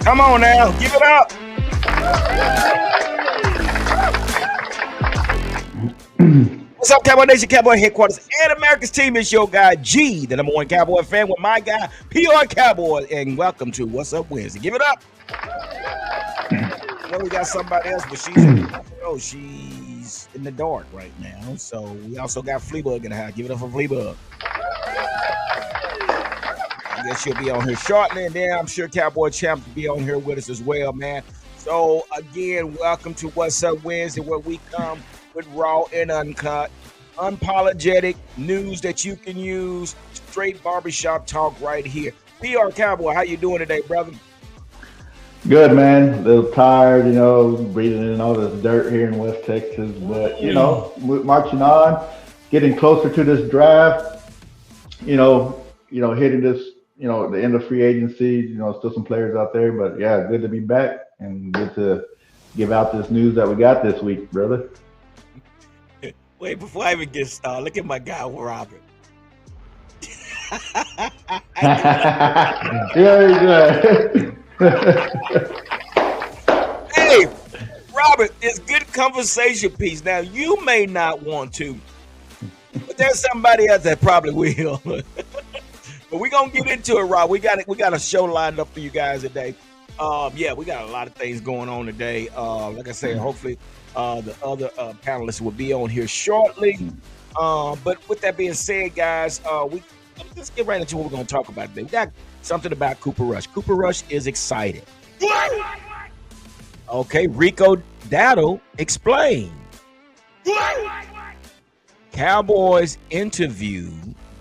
Come on now, give it up. What's up, Cowboy Nation, Cowboy Headquarters, and America's team is your guy, G, the number one Cowboy fan with my guy, PR Cowboy, and welcome to What's Up Wednesday. Give it up. Well, we got somebody else, but she's in the dark right now. So we also got Fleabug in the house. Give it up for Fleabug. I guess she'll be on here shortly, and then I'm sure Cowboy Champ will be on here with us as well, man. So again, welcome to What's Up Wednesday, where we come with raw and uncut, unapologetic news that you can use, straight barbershop talk right here. PR Cowboy, how you doing today, brother? Good, man. A little tired, breathing in all this dirt here in West Texas, but marching on, getting closer to this draft. Hitting this, the end of free agency. Still some players out there, but yeah, good to be back and good to give out this news that we got this week, brother. Wait, before I even get started, look at my guy, Robert. Yeah. Hey, Robert, it's good conversation piece. Now, you may not want to, but there's somebody else that probably will. But we're gonna get into it, Rob. We got a show lined up for you guys today. We got a lot of things going on today. Like I said, hopefully the other panelists will be on here shortly. But with that being said, guys, let's get right into what we're gonna talk about today. We got something about Cooper Rush. Cooper Rush is excited. Okay, Rico Dowdle explained. Cowboys interview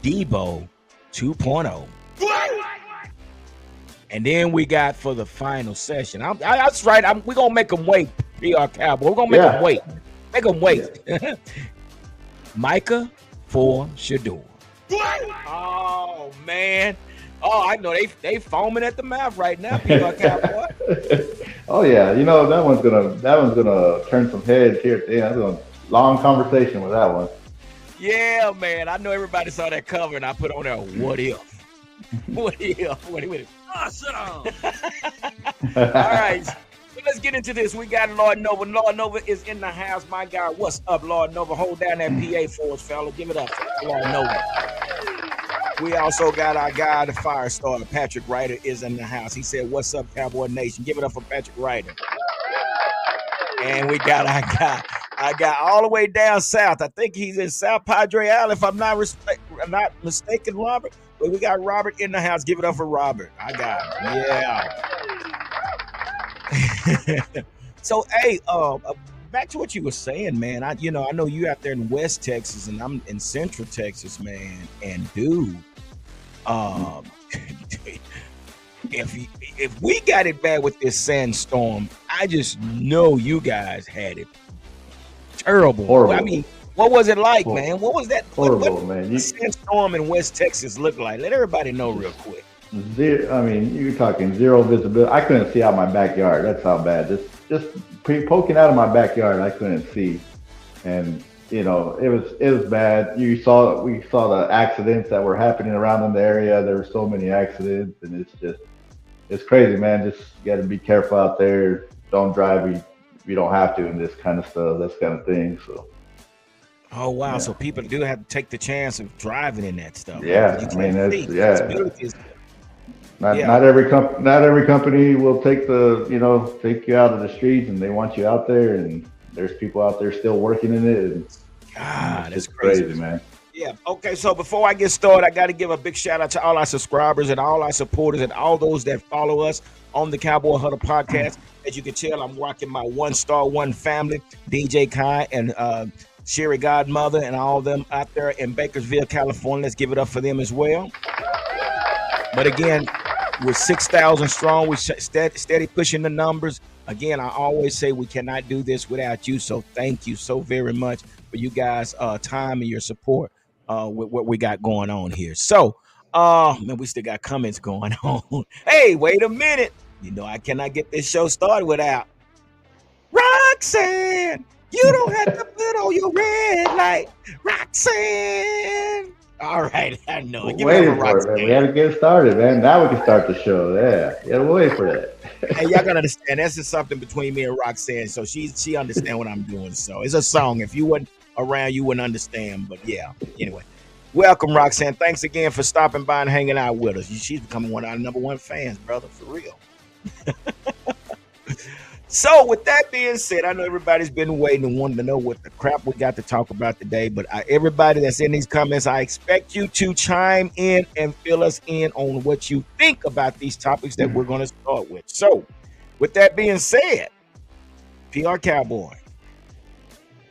Debo 2.0. And then we got for the final session. That's right. We're going to make them wait, PR Cowboy. We're going to make them wait. Make them wait. Yeah. Micah for Shedeur. Oh, man. Oh, I know they foaming at the mouth right now, PR Cowboy. Oh yeah, that one's gonna turn some heads here at the end. That's a long conversation with that one. Yeah, man. I know everybody saw that cover, and I put on there, what if? What if? What if? Awesome. All right. So let's get into this. We got Lord Nova. Lord Nova is in the house. My guy, what's up, Lord Nova? Hold down that PA for us, fella. Give it up for Lord Nova. We also got our guy, the fire starter, Patrick Ryder, is in the house. He said, what's up, Cowboy Nation? Give it up for Patrick Ryder. And we got our guy all the way down south. I think he's in South Padre Island, if I'm not mistaken, Robert. But we got Robert in the house. Give it up for Robert. I got him. Yeah. So, hey, back to what you were saying, man. I know you out there in West Texas, and I'm in Central Texas, man. And dude, if we got it bad with this sandstorm, I just know you guys had it terrible. Horrible. I mean, what was it like, man? What was that? Horrible, what man. The sandstorm in West Texas look like? Let everybody know real quick. You're talking zero visibility. I couldn't see out my backyard. That's how bad. Just poking out of my backyard, I couldn't see, and it was bad. We saw the accidents that were happening around in the area. There were so many accidents, and it's crazy, man. Just got to be careful out there. Don't drive if you don't have to, and this kind of stuff, this kind of thing. So. Oh wow! Yeah. So people do have to take the chance of driving in that stuff. Yeah, I mean Not every company will take you out of the streets, and they want you out there, and there's people out there still working in it. And God, that's crazy, man. Yeah. Okay. So before I get started, I got to give a big shout out to all our subscribers and all our supporters and all those that follow us on the Cowboy Huddle podcast. As you can tell, I'm rocking my One Star One family, DJ Kai and Sherry Godmother, and all of them out there in Bakersville, California. Let's give it up for them as well. But again, we're 6,000 strong. We're steady pushing the numbers. Again, I always say we cannot do this without you. So thank you so very much for you guys' time and your support with what we got going on here. So, man, we still got comments going on. Hey, wait a minute. I cannot get this show started without Roxanne. You don't have to put on your red light, Roxanne. All right, I know. Waiting for it, man. We had to get started, man. Now we can start the show. Yeah, we'll wait for that. And y'all gotta understand that's just something between me and Roxanne. So she understand what I'm doing. So it's a song. If you wasn't around, you wouldn't understand. But yeah. Anyway, welcome, Roxanne. Thanks again for stopping by and hanging out with us. She's becoming one of our #1 fans, brother, for real. So, with that being said, I know everybody's been waiting and wanting to know what the crap we got to talk about today. But everybody that's in these comments, I expect you to chime in and fill us in on what you think about these topics that we're going to start with. So, with that being said, PR Cowboy,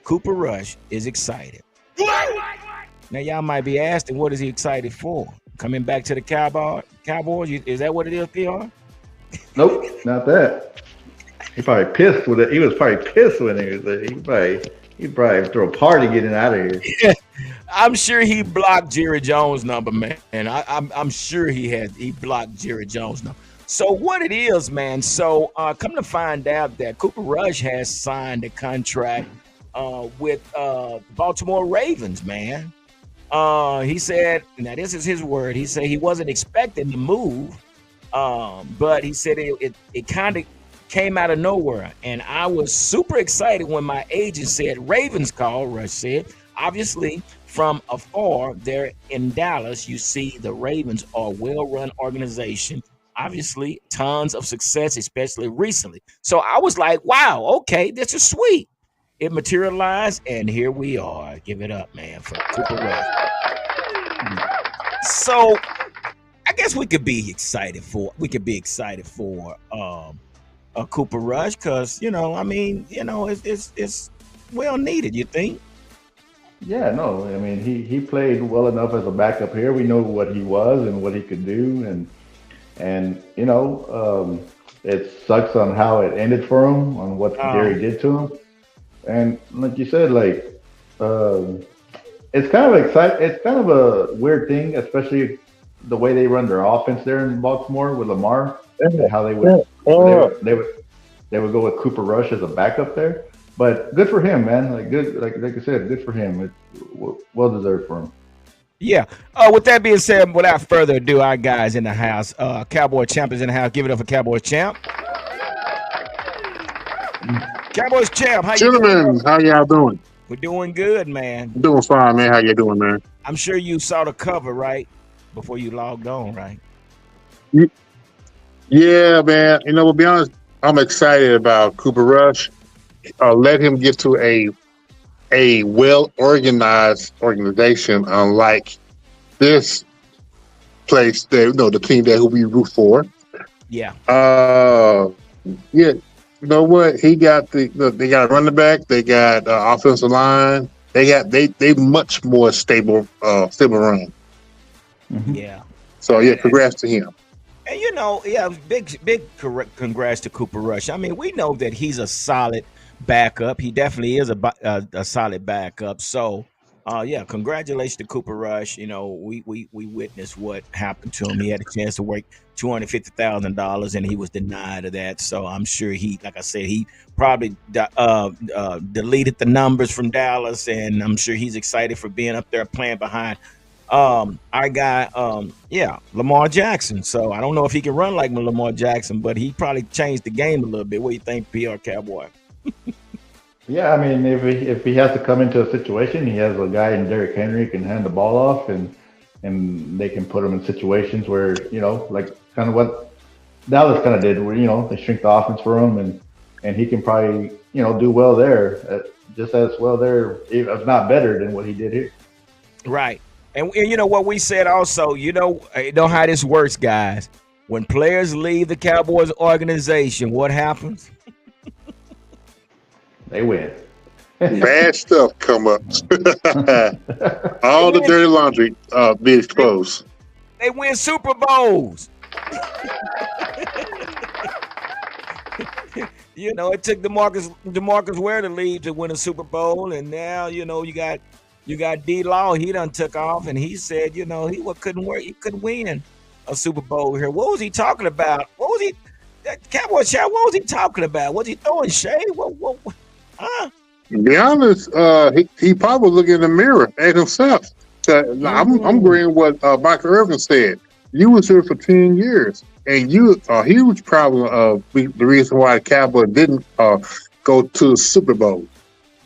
Cooper Rush is excited. Now, y'all might be asking, what is he excited for? Coming back to the Cowboys? Is that what it is, PR? Nope, not that. He probably pissed with it. He was probably pissed when he was there. He probably throw a party getting out of here. Yeah, I'm sure he blocked Jerry Jones' number, man. And I'm sure he blocked Jerry Jones' number. So what it is, man. So come to find out that Cooper Rush has signed a contract with Baltimore Ravens, man. He said, now this is his word. He said he wasn't expecting to move, but he said it kind of came out of nowhere. And I was super excited when my agent said Ravens call. Rush said, obviously from afar there in Dallas, you see the Ravens are a well-run organization. Obviously, tons of success, especially recently. So I was like, wow, okay, this is sweet. It materialized, and here we are. Give it up, man, for Cooper Rush. So I guess we could be excited for Cooper Rush, because it's well needed. You think? Yeah, no, I mean he played well enough as a backup here. We know what he was and what he could do, and it sucks on how it ended for him, on what Jerry did to him. And like you said, it's kind of exciting. It's kind of a weird thing, especially the way they run their offense there in Baltimore with Lamar, and how they would go with Cooper Rush as a backup there. But good for him, man. Like I said, good for him. It's well deserved for him. Yeah. With that being said, without further ado, our guys in the house, Cowboy Champ is in the house. Give it up for Cowboys Champ. Cowboys Champ, how you doing? How y'all doing? We're doing good, man. Doing fine, man. How you doing, man? I'm sure you saw the cover, right? Before you logged on, right? Yeah, man. To be honest, I'm excited about Cooper Rush. Let him get to a well-organized organization, unlike this place that the team that who we root for. Yeah. Yeah. You know what? He got they got a running back. They got offensive line. They much more stable run. Mm-hmm. Yeah. So yeah, congrats to him. And big congrats to Cooper Rush. I mean, we know that he's a solid backup. He definitely is a solid backup. So, congratulations to Cooper Rush. We witnessed what happened to him. He had a chance to work $250,000, and he was denied of that. So I'm sure he probably deleted the numbers from Dallas, and I'm sure he's excited for being up there playing behind our guy, Lamar Jackson. So I don't know if he can run like Lamar Jackson, but he probably changed the game a little bit. What do you think, PR Cowboy? Yeah, I mean, if he has to come into a situation, he has a guy in Derrick Henry who can hand the ball off, and they can put him in situations where like kind of what Dallas kind of did, where they shrink the offense for him, and he can probably do well there, just as well there, if not better than what he did here. Right. And what we said also, how this works, guys. When players leave the Cowboys organization, what happens? They win. Bad stuff come up. All the dirty laundry be exposed. They win Super Bowls. It took DeMarcus Ware to leave to win a Super Bowl, and now you got D-Law. He done took off, and he said he couldn't work. He couldn't win a Super Bowl here. What was he talking about? What was he? That Cowboy Chat. What was he talking about? Was he throwing shade? What? Huh? To be honest, he probably looking in the mirror at himself. I'm agreeing with what Micah Irvin said. You was here for 10 years, and you a huge problem of the reason why the Cowboys didn't go to the Super Bowl.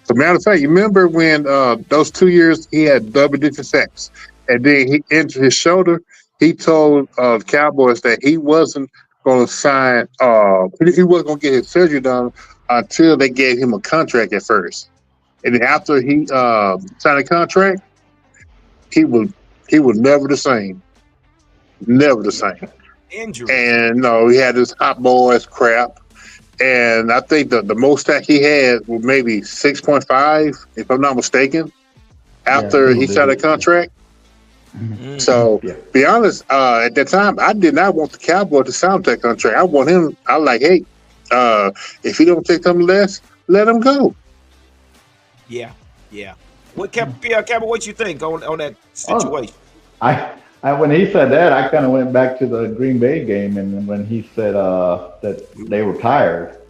As a matter of fact, you remember when those 2 years he had double-digit sacks, and then he injured his shoulder. He told the Cowboys that he wasn't going to sign. He wasn't going to get his surgery done until they gave him a contract at first. And then after he signed a contract, he was never the same. Never the same. Injuries. And no, he had this hot boys crap. And I think the most that he had was maybe 6.5, if I'm not mistaken, after he signed a contract. Mm-hmm. So, be honest, at that time, I did not want the Cowboy to sign that contract. I want him. I like, hey, if he don't take something less, let him go. Yeah. What Cowboy? What you think on that situation? I when he said that, I kind of went back to the Green Bay game, and when he said that they were tired,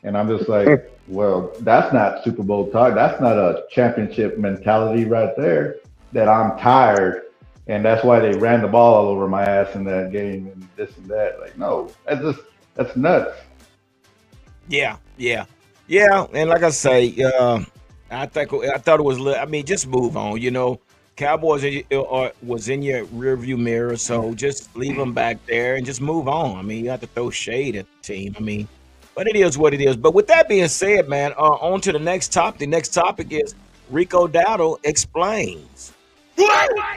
and I'm just like, well, that's not Super Bowl talk. That's not a championship mentality right there. That I'm tired, and that's why they ran the ball all over my ass in that game and this and that. Like, no, that's nuts. Yeah. And like I say, I thought it was. I mean, just move on. Cowboys was in your rearview mirror, so just leave them back there and just move on. I mean, you have to throw shade at the team. I mean, but it is what it is. But with that being said, man, on to the next topic. The next topic is Rico Dowdle explains.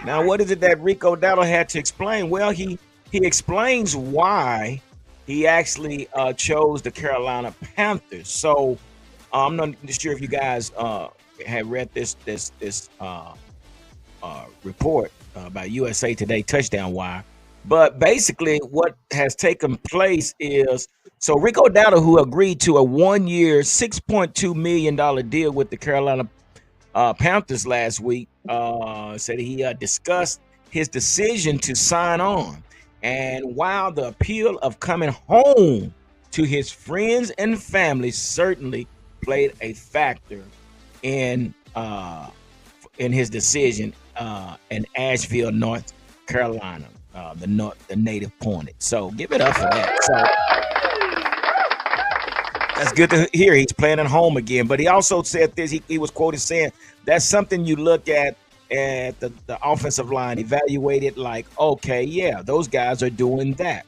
Now, what is it that Rico Dowdle had to explain? Well, he explains why he actually chose the Carolina Panthers. So I'm not sure if you guys have read this report by USA Today Touchdown Wire. But basically what has taken place is, so Rico Dowdle, who agreed to a 1-year, $6.2 million deal with the Carolina Panthers last week, said he discussed his decision to sign on. And while the appeal of coming home to his friends and family certainly played a factor in his decision in Asheville, North Carolina, the native pointed. So give it up for that. So that's good to hear. He's playing at home again. But he also said this. He was quoted saying that's something you look at the offensive line, evaluate it like, okay, yeah, those guys are doing that.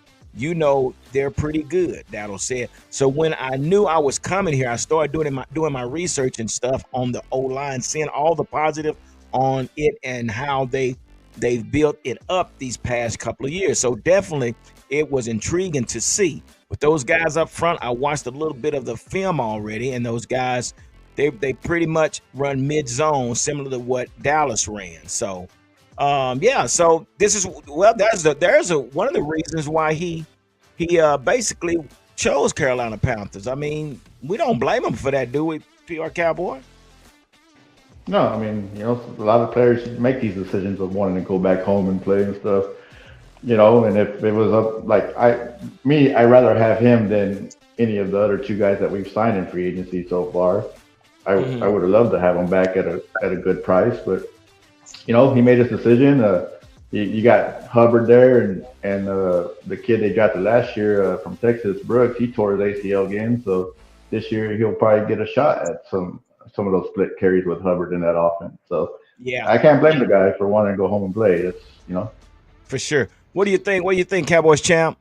They're pretty good, Dowdle said. So when I knew I was coming here, I started doing my research and stuff on the O-line, seeing all the positive on it and how they've built it up these past couple of years. So definitely it was intriguing to see. With those guys up front, I watched a little bit of the film already, and those guys, they pretty much run mid-zone, similar to what Dallas ran. So so this is there's one of the reasons why he basically chose Carolina Panthers. I mean, we don't blame him for that, do we, PR Cowboy? No, I mean, a lot of players make these decisions of wanting to go back home and play and stuff. And if it was up, like I'd rather have him than any of the other two guys that we've signed in free agency so far. I would have loved to have him back at a good price, but he made his decision. You got Hubbard there, and the kid they drafted last year from Texas, Brooks. He tore his ACL again, so this year he'll probably get a shot at some of those split carries with Hubbard in that offense. So yeah, I can't blame the guy for wanting to go home and play. It's for sure. What do you think? What do you think, Cowboys champ?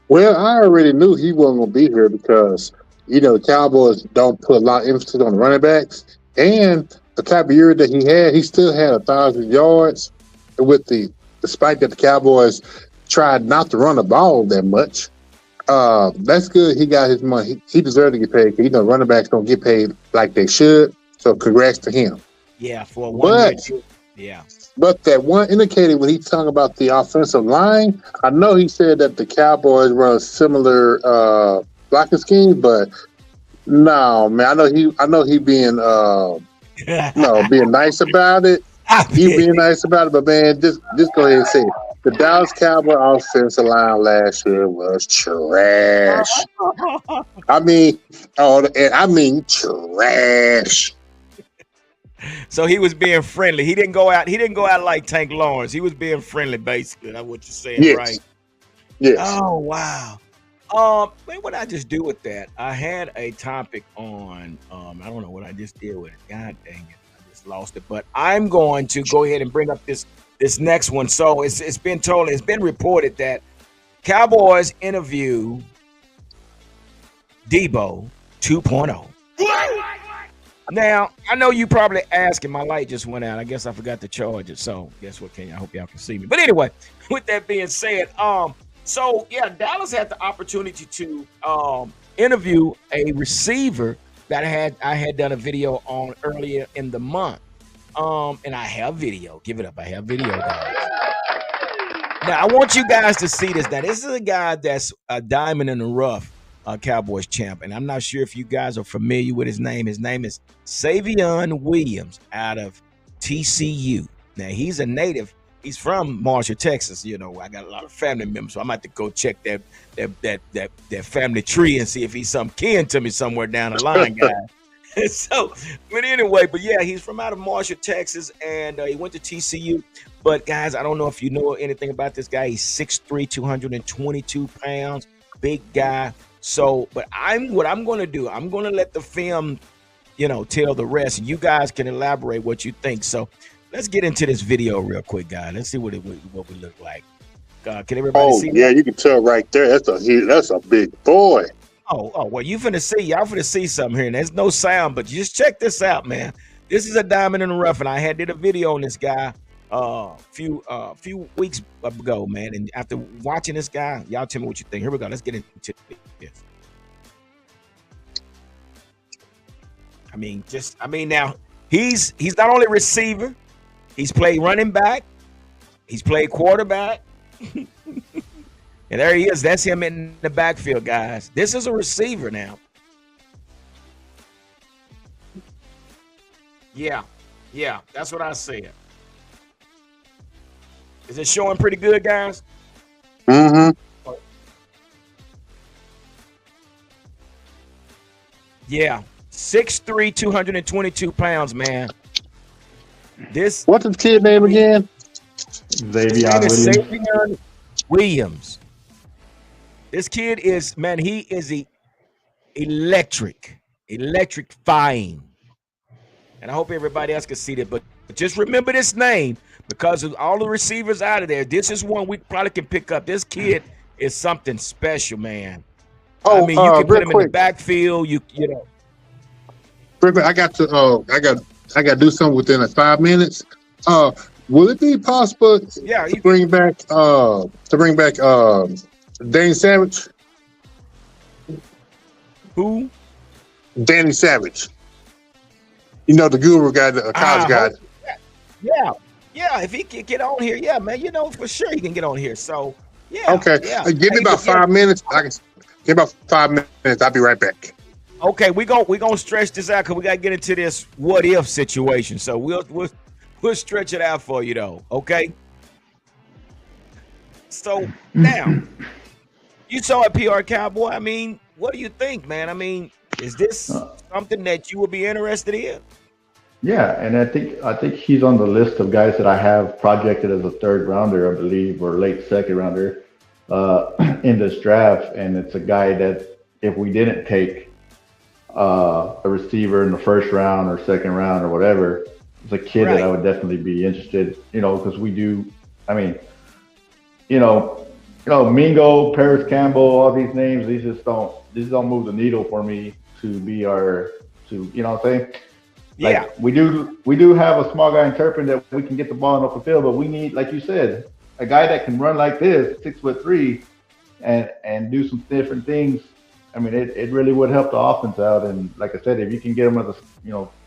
Well, I already knew he wasn't going to be here because the Cowboys don't put a lot of emphasis on the running backs, and the type of year that he had, he still had 1,000 yards. Despite that, the Cowboys tried not to run the ball that much. That's good. He got his money. He deserved to get paid because running backs don't get paid like they should. So congrats to him. Yeah, for 1 year. Yeah. But that one indicated when he talking about the offensive line, I know he said that the Cowboys run a similar blocking scheme, but no, man, I know he being being nice about it. He being nice about it, but man, just go ahead and say it. The Dallas Cowboy offensive line last year was trash. I mean trash. So he was being friendly. He didn't go out. He didn't go out like Tank Lawrence. He was being friendly, basically. That's what you're saying, right? Yes. Yes. Oh wow. What I just do with that? I had a topic on. I don't know what I just did with it. God dang it, I just lost it. But I'm going to go ahead and bring up this next one. So it's been told, it's been reported that Cowboys interview Debo 2.0. Now, I know you probably asking, my light just went out. I guess I forgot to charge it. So guess what, Kenya? I hope y'all can see me. But anyway, with that being said, so yeah, Dallas had the opportunity to interview a receiver that I had done a video on earlier in the month. And I have video. Give it up. I have video, guys. Now I want you guys to see this. Now, this is a guy that's a diamond in the rough. Cowboys champ, and I'm not sure if you guys are familiar with his name. His name is Savion Williams out of TCU. Now he's a native. He's from Marshall, Texas. You know, I got a lot of family members, so I might have to go check that family tree and see if he's some kin to me somewhere down the line, guys. So, but anyway, but yeah, he's from out of Marshall, Texas, and he went to TCU. But guys, I don't know if you know anything about this guy. He's 6'3", 222 pounds, big guy. So, but what I'm going to do, I'm going to let the film, tell the rest. And you guys can elaborate what you think. So let's get into this video real quick, guys. Let's see what we look like. Can everybody see? Yeah, you can tell right there. That's a big boy. Oh, well, y'all finna see something here. And there's no sound, but just check this out, man. This is a diamond in the rough, and I did a video on this guy few weeks ago, man. And after watching this guy, y'all tell me what you think. Here we go. Let's get into this. Now he's not only receiver, he's played running back, he's played quarterback. And there he is. That's him in the backfield, guys. This is a receiver now. Yeah, that's what I said. Is it showing pretty good, guys? Mm-hmm. Yeah. 6'3", 222 pounds, man. What's his kid name again? Xavier Williams. This kid is, man, he is electrifying. And I hope everybody else can see that. But just remember this name, because of all the receivers out of there. This is one we probably can pick up. This kid is something special, man. Oh, you can put him quick in the backfield. You know. I got to do something within 5 minutes. Will it be possible to bring back Danny Savage? Who? Danny Savage. You know, the guru guy, the college guy. Yeah. If he can get on here, yeah, man. For sure he can get on here. So yeah. Okay. Yeah. Give me about 5 minutes. I can give about 5 minutes. I'll be right back. Okay, we gonna stretch this out because we gotta get into this what if situation. So we'll stretch it out for you though. Okay. So now you saw a PR Cowboy. I mean, what do you think, man? I mean, is this something that you would be interested in? Yeah, and I think he's on the list of guys that I have projected as a third rounder, I believe, or late second rounder in this draft. And it's a guy that if we didn't take a receiver in the first round or second round or whatever, it's a kid that I would definitely be interested, because we do. I mean, Mingo, Paris Campbell, all these names, these don't move the needle for me to be you know what I'm saying? Yeah. Like, we do have a small guy in Turpin that we can get the ball in open field, but we need, like you said, a guy that can run like this, 6'3", and do some different things. I mean, it really would help the offense out. And like I said, if you can get him at the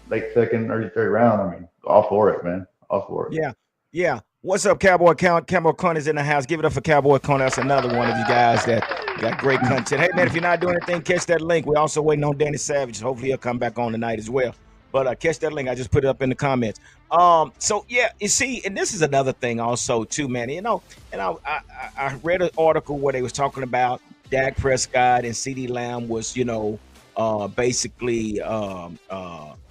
late second, early third round, I mean, all for it, man. All for it. Yeah. What's up, Cowboy Count? Cowboy Con is in the house. Give it up for Cowboy Con. That's another one of you guys that got great content. Hey, man, if you're not doing anything, catch that link. We're also waiting on Danny Savage. Hopefully he'll come back on tonight as well. But catch that link. I just put it up in the comments. So yeah, you see, and this is another thing also too, man. And I read an article where they was talking about Dak Prescott and CeeDee Lamb was, basically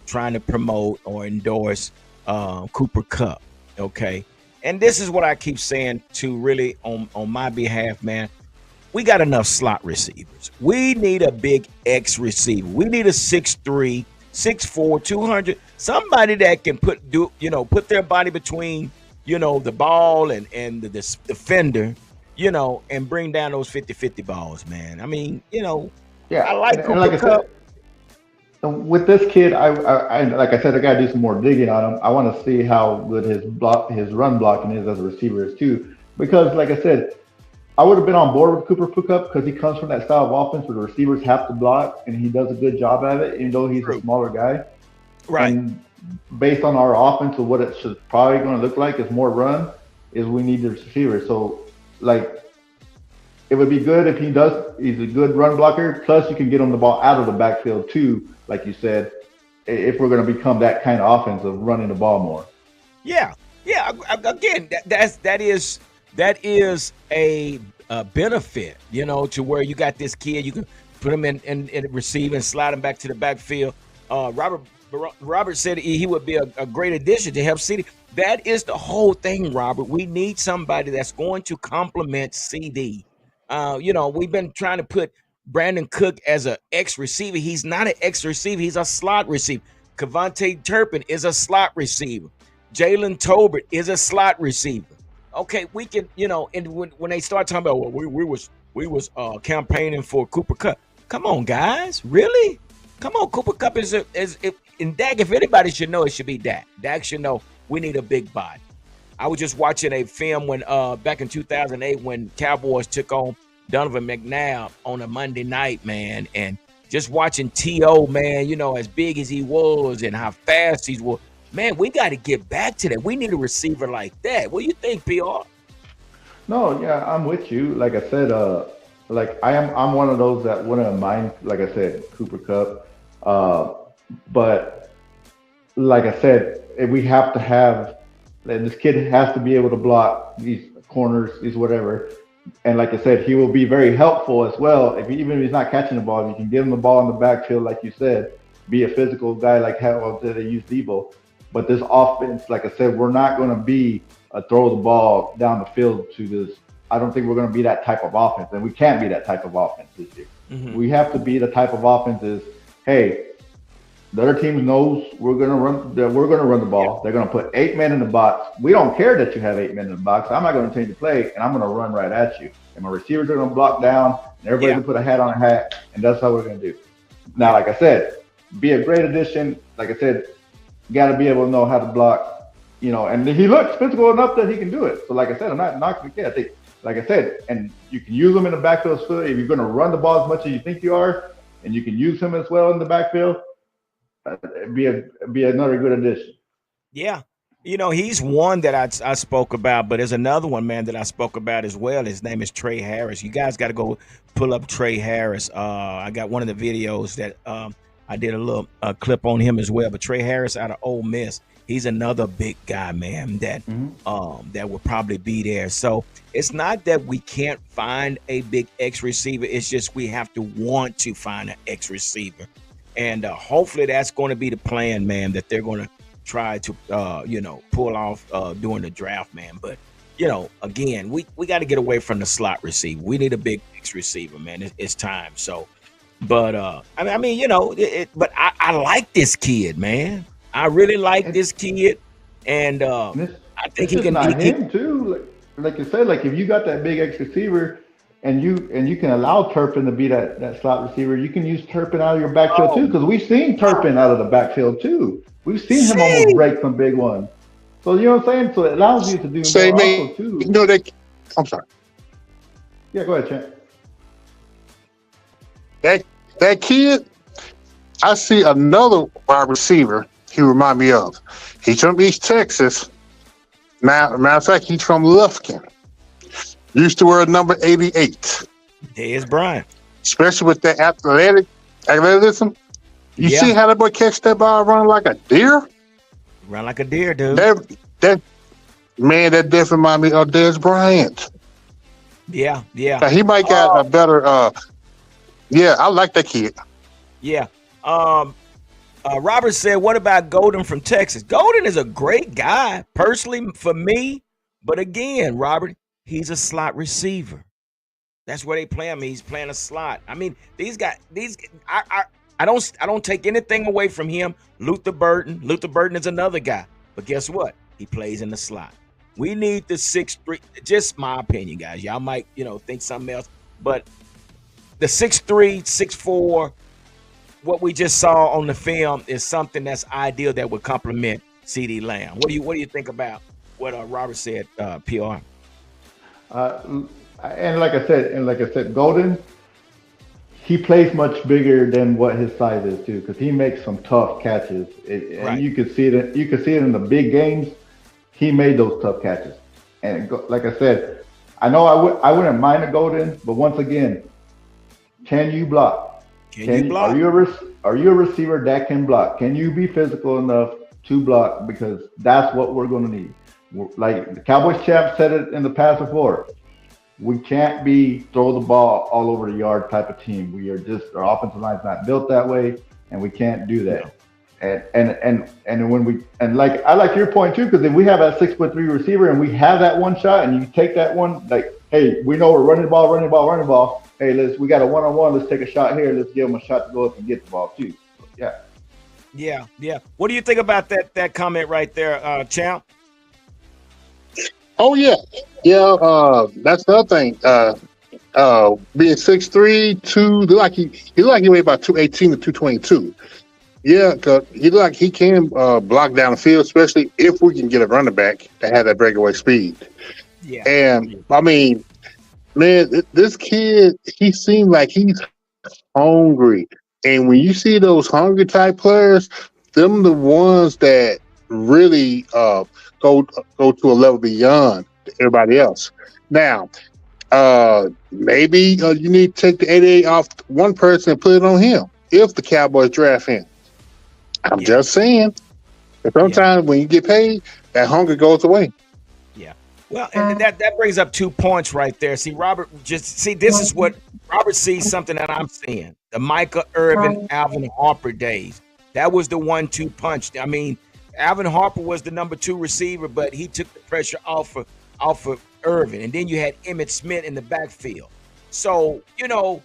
trying to promote or endorse Cooper Kupp. Okay. And this is what I keep saying to really on my behalf, man. We got enough slot receivers. We need a big X receiver. We need a 6'3", 6'4", 200, somebody that can put their body between, the ball and the defender, and bring down those 50-50 balls, man. I mean, Yeah, I like and like Cooper I said, Kupp. with this kid, I like I said, I got to do some more digging on him. I want to see how good his run blocking is as a receiver is too. Because like I said, I would have been on board with Cooper Pickup because he comes from that style of offense where the receivers have to block, and he does a good job at it, even though he's a True. smaller guy. Right. And based on our offense of what it should probably going to look like is more run, is we need the receiver. So like it would be good if he does. He's a good run blocker. Plus, you can get him the ball out of the backfield too, like you said. If we're going to become that kind of offense of running the ball more. Yeah. Yeah. Again, that is a benefit, to where you got this kid. You can put him in receive and slide him back to the backfield. Robert said he would be a great addition to help CD. That is the whole thing, Robert. We need somebody that's going to complement CD. We've been trying to put Brandon Cook as an X receiver. He's not an X receiver. He's a slot receiver. Kevontae Turpin is a slot receiver. Jalen Tolbert is a slot receiver. Okay, we can, and when they start talking about, well, we was campaigning for Cooper Kupp. Come on, guys, really? Come on, Cooper Kupp is and Dak. If anybody should know, it should be Dak. Dak should know we need a big body. I was just watching a film when back in 2008 when Cowboys took on Donovan McNabb on a Monday night, man, and just watching T.O., man, as big as he was and how fast he was. Man, we got to get back to that. We need a receiver like that. What do you think, PR? No, yeah, I'm with you. Like I said, like I'm one of those that wouldn't mind. Like I said, Cooper Kupp, but like I said, we have to have. This kid has to be able to block these corners, these whatever. And like I said, he will be very helpful as well. Even if he's not catching the ball, you can give him the ball in the backfield, like you said. Be a physical guy like how they use Debo. But this offense, like I said, we're not going to be a throw the ball down the field to this. I don't think we're going to be that type of offense, and we can't be that type of offense this year. Mm-hmm. We have to be the type of offense is, hey, the other team knows we're going to run. We're going to run the ball. Yeah. They're going to put 8 men in the box. We don't care that you have 8 men in the box. I'm not going to change the play, and I'm going to run right at you. And my receivers are going to block down, and everybody's going to put a hat on a hat, and that's how we're going to do. Now, like I said, be a great addition. Like I said, you got to be able to know how to block, and he looks physical enough that he can do it. So like I said, I'm not knocking the kid. I think, like I said, and you can use him in the backfield. So if you're going to run the ball as much as you think you are, and you can use him as well in the backfield, be another good addition. Yeah. He's one that I spoke about, but there's another one, man, that I spoke about as well. His name is Trey Harris. You guys got to go pull up Trey Harris. I got one of the videos that I did a little clip on him as well. But Trey Harris out of Ole Miss, he's another big guy, man, that that will probably be there. So it's not that we can't find a big X receiver. It's just we have to want to find an X receiver. And hopefully that's going to be the plan, man, that they're going to try to, pull off during the draft, man. But, again, we got to get away from the slot receiver. We need a big X receiver, man. It's time. So, but, but I like this kid, man. I really like this kid. And I think he can. Not him, too. Like you said, like if you got that big X receiver, and you can allow Turpin to be that slot receiver. You can use Turpin out of your backfield too, because we've seen Turpin out of the backfield too. We've seen him almost break some big ones. So you know what I'm saying? So it allows you to do more also too. I'm sorry. Yeah, go ahead, Champ. That kid, I see another wide receiver he remind me of. He's from East Texas. Matter of fact, he's from Lufkin. Used to wear number 88. There's Brian. Especially with that athleticism. You see how that boy catch that ball running like a deer? Run like a deer, dude. That definitely remind me of Dez Bryant. Yeah. Now, he might got a better I like that kid. Yeah. Robert said, "What about Golden from Texas?" Golden is a great guy, personally for me, but again, Robert, he's a slot receiver. That's where they play him. He's playing a slot. I mean, I don't take anything away from him. Luther Burton is another guy, but guess what? He plays in the slot. We need the 6'3". Just my opinion, guys. Y'all might think something else, but the 6'3", 6'4", what we just saw on the film is something that's ideal that would complement CD Lamb. What do you think about what Robert said, PR? And like I said, Golden, he plays much bigger than what his size is too, because he makes some tough catches. And Right. you could see it. You could see it in the big games. He made those tough catches. And like I said, I know I wouldn't mind a Golden, but once again, can you block? Can you block? Are you a receiver that can block? Can you be physical enough to block? Because that's what we're going to need. Like the Cowboys champ said it in the past before. We can't be throw the ball all over the yard type of team. We are just our offensive line's not built that way, and we can't do that. And when we like I like your point too, because if we have that 6'3" receiver and we have that one shot and you take that one, like, hey, we know we're running the ball. Hey, we got a 1-on-1. Let's take a shot here. Let's give them a shot to go up and get the ball too. So, yeah. Yeah. What do you think about that comment right there, Champ? Oh yeah, yeah. That's the other thing. Being 6'3", 2, look like he weighed about 218 to 222. Yeah, cause he look like he can block down the field, especially if we can get a running back that has that breakaway speed. Yeah. And I mean, man, this kid, he seemed like he's hungry. And when you see those hungry type players, them the ones that really go to a level beyond everybody else. Now, maybe you need to take the 88 off one person and put it on him if the Cowboys draft him. I'm just saying. Sometimes when you get paid, that hunger goes away. Yeah. Well, and that brings up 2 points right there. See, this is what Robert sees, something that I'm seeing. The Micah Irvin, Alvin Harper days. That was the 1-2 punch. I mean, Alvin Harper was the number 2 receiver, but he took the pressure off of Irvin. And then you had Emmitt Smith in the backfield. So, this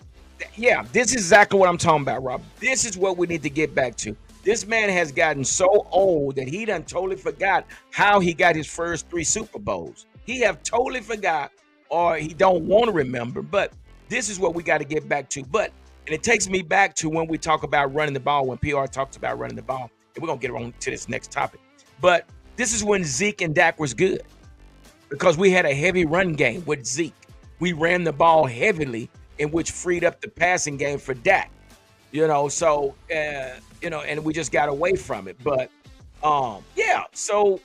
is exactly what I'm talking about, Rob. This is what we need to get back to. This man has gotten so old that he done totally forgot how he got his first 3 Super Bowls. He have totally forgot, or he don't want to remember, but this is what we got to get back to. And it takes me back to when we talk about running the ball, when PR talks about running the ball, and we're going to get on to this next topic. But this is when Zeke and Dak was good, because we had a heavy run game with Zeke. We ran the ball heavily, in which freed up the passing game for Dak. And we just got away from it. But, so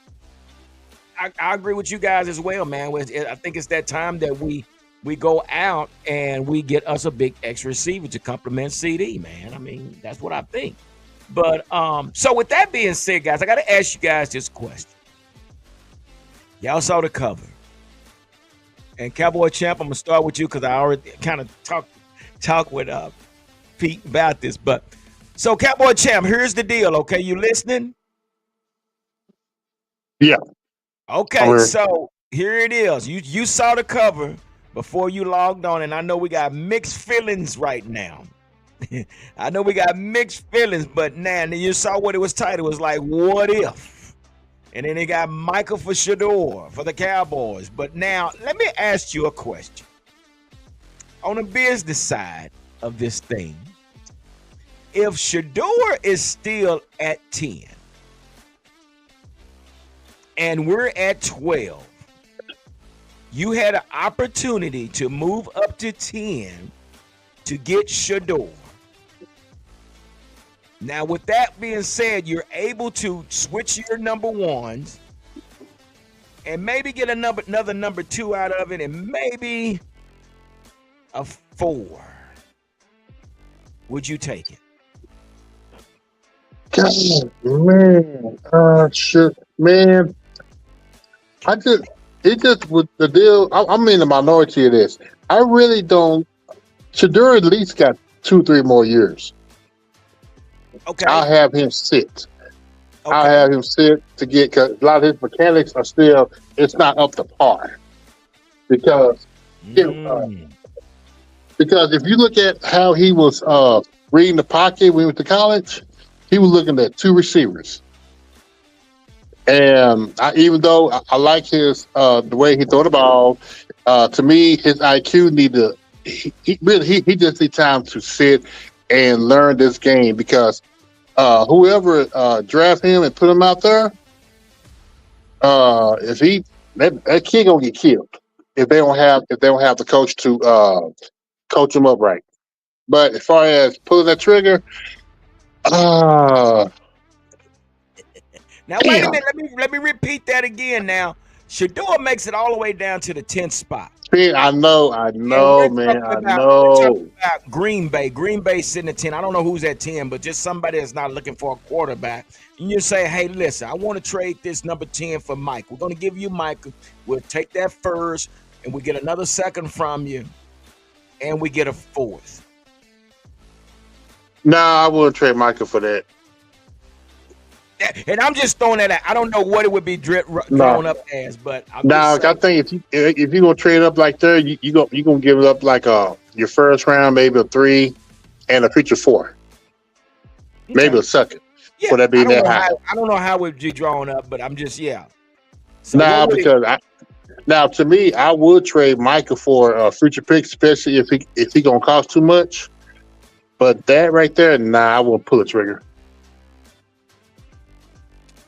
I agree with you guys as well, man. I think it's that time that we go out and we get us a big X receiver to complement CD, man. I mean, that's what I think. But, so with that being said, guys, I got to ask you guys this question. Y'all saw the cover. And Cowboy Champ, I'm going to start with you because I already kind of talked with Pete about this. But so Cowboy Champ, here's the deal, okay? You listening? Yeah. Okay, so here it is. You saw the cover before you logged on, and I know we got mixed feelings right now. I know we got mixed feelings, but now you saw what it was titled. It was like, what if? And then they got Micah for Shedeur for the Cowboys. But now, let me ask you a question. On the business side of this thing, if Shedeur is still at 10 and we're at 12, you had an opportunity to move up to 10 to get Shedeur. Now, with that being said, you're able to switch your number ones and maybe get another number 2 out of it, and maybe a 4. Would you take it? God, man, shit, man. With the deal. I'm in the minority of this. I really don't. Shedeur at least got 2-3 more years. Okay. I'll have him sit. I'll Okay. have him sit to get because a lot of his mechanics are still it's not up to par because it, Mm. because if you look at how he was reading the pocket when he went to college, he was looking at two receivers. And even though I like his the way he throw the ball, to me his IQ need to he just need time to sit and learn this game because whoever draft him and put him out there, if he that kid gonna get killed if they don't have the coach to coach him up right. But as far as pulling that trigger, uh, Now wait a damn, minute. Let me repeat that again. Now, Shedeur makes it all the way down to the 10th spot. man, I And know, man, I we're talking know. about Green Bay. Green Bay sitting at 10. I don't know who's at 10, but just somebody that's not looking for a quarterback. And you say, hey, listen, I want to trade this number 10 for Mike. We're going to give you Micah. We'll take that first, and we get another second from you, and we get a fourth. Nah, I wouldn't trade Micah for that. And I'm just throwing that out. I don't know what it would be No, drawn up as, but I'm just now I saying. think if you gonna trade up like that, you gonna give it up like your first round, maybe a 3 and a future 4, maybe Okay. a second Yeah, for that being that high. I don't know how it would be drawn up, but I'm just yeah. So what Now would it? because now to me, I would trade Micah for a future pick, especially if he gonna cost too much. But that right there, nah, I won't pull the trigger.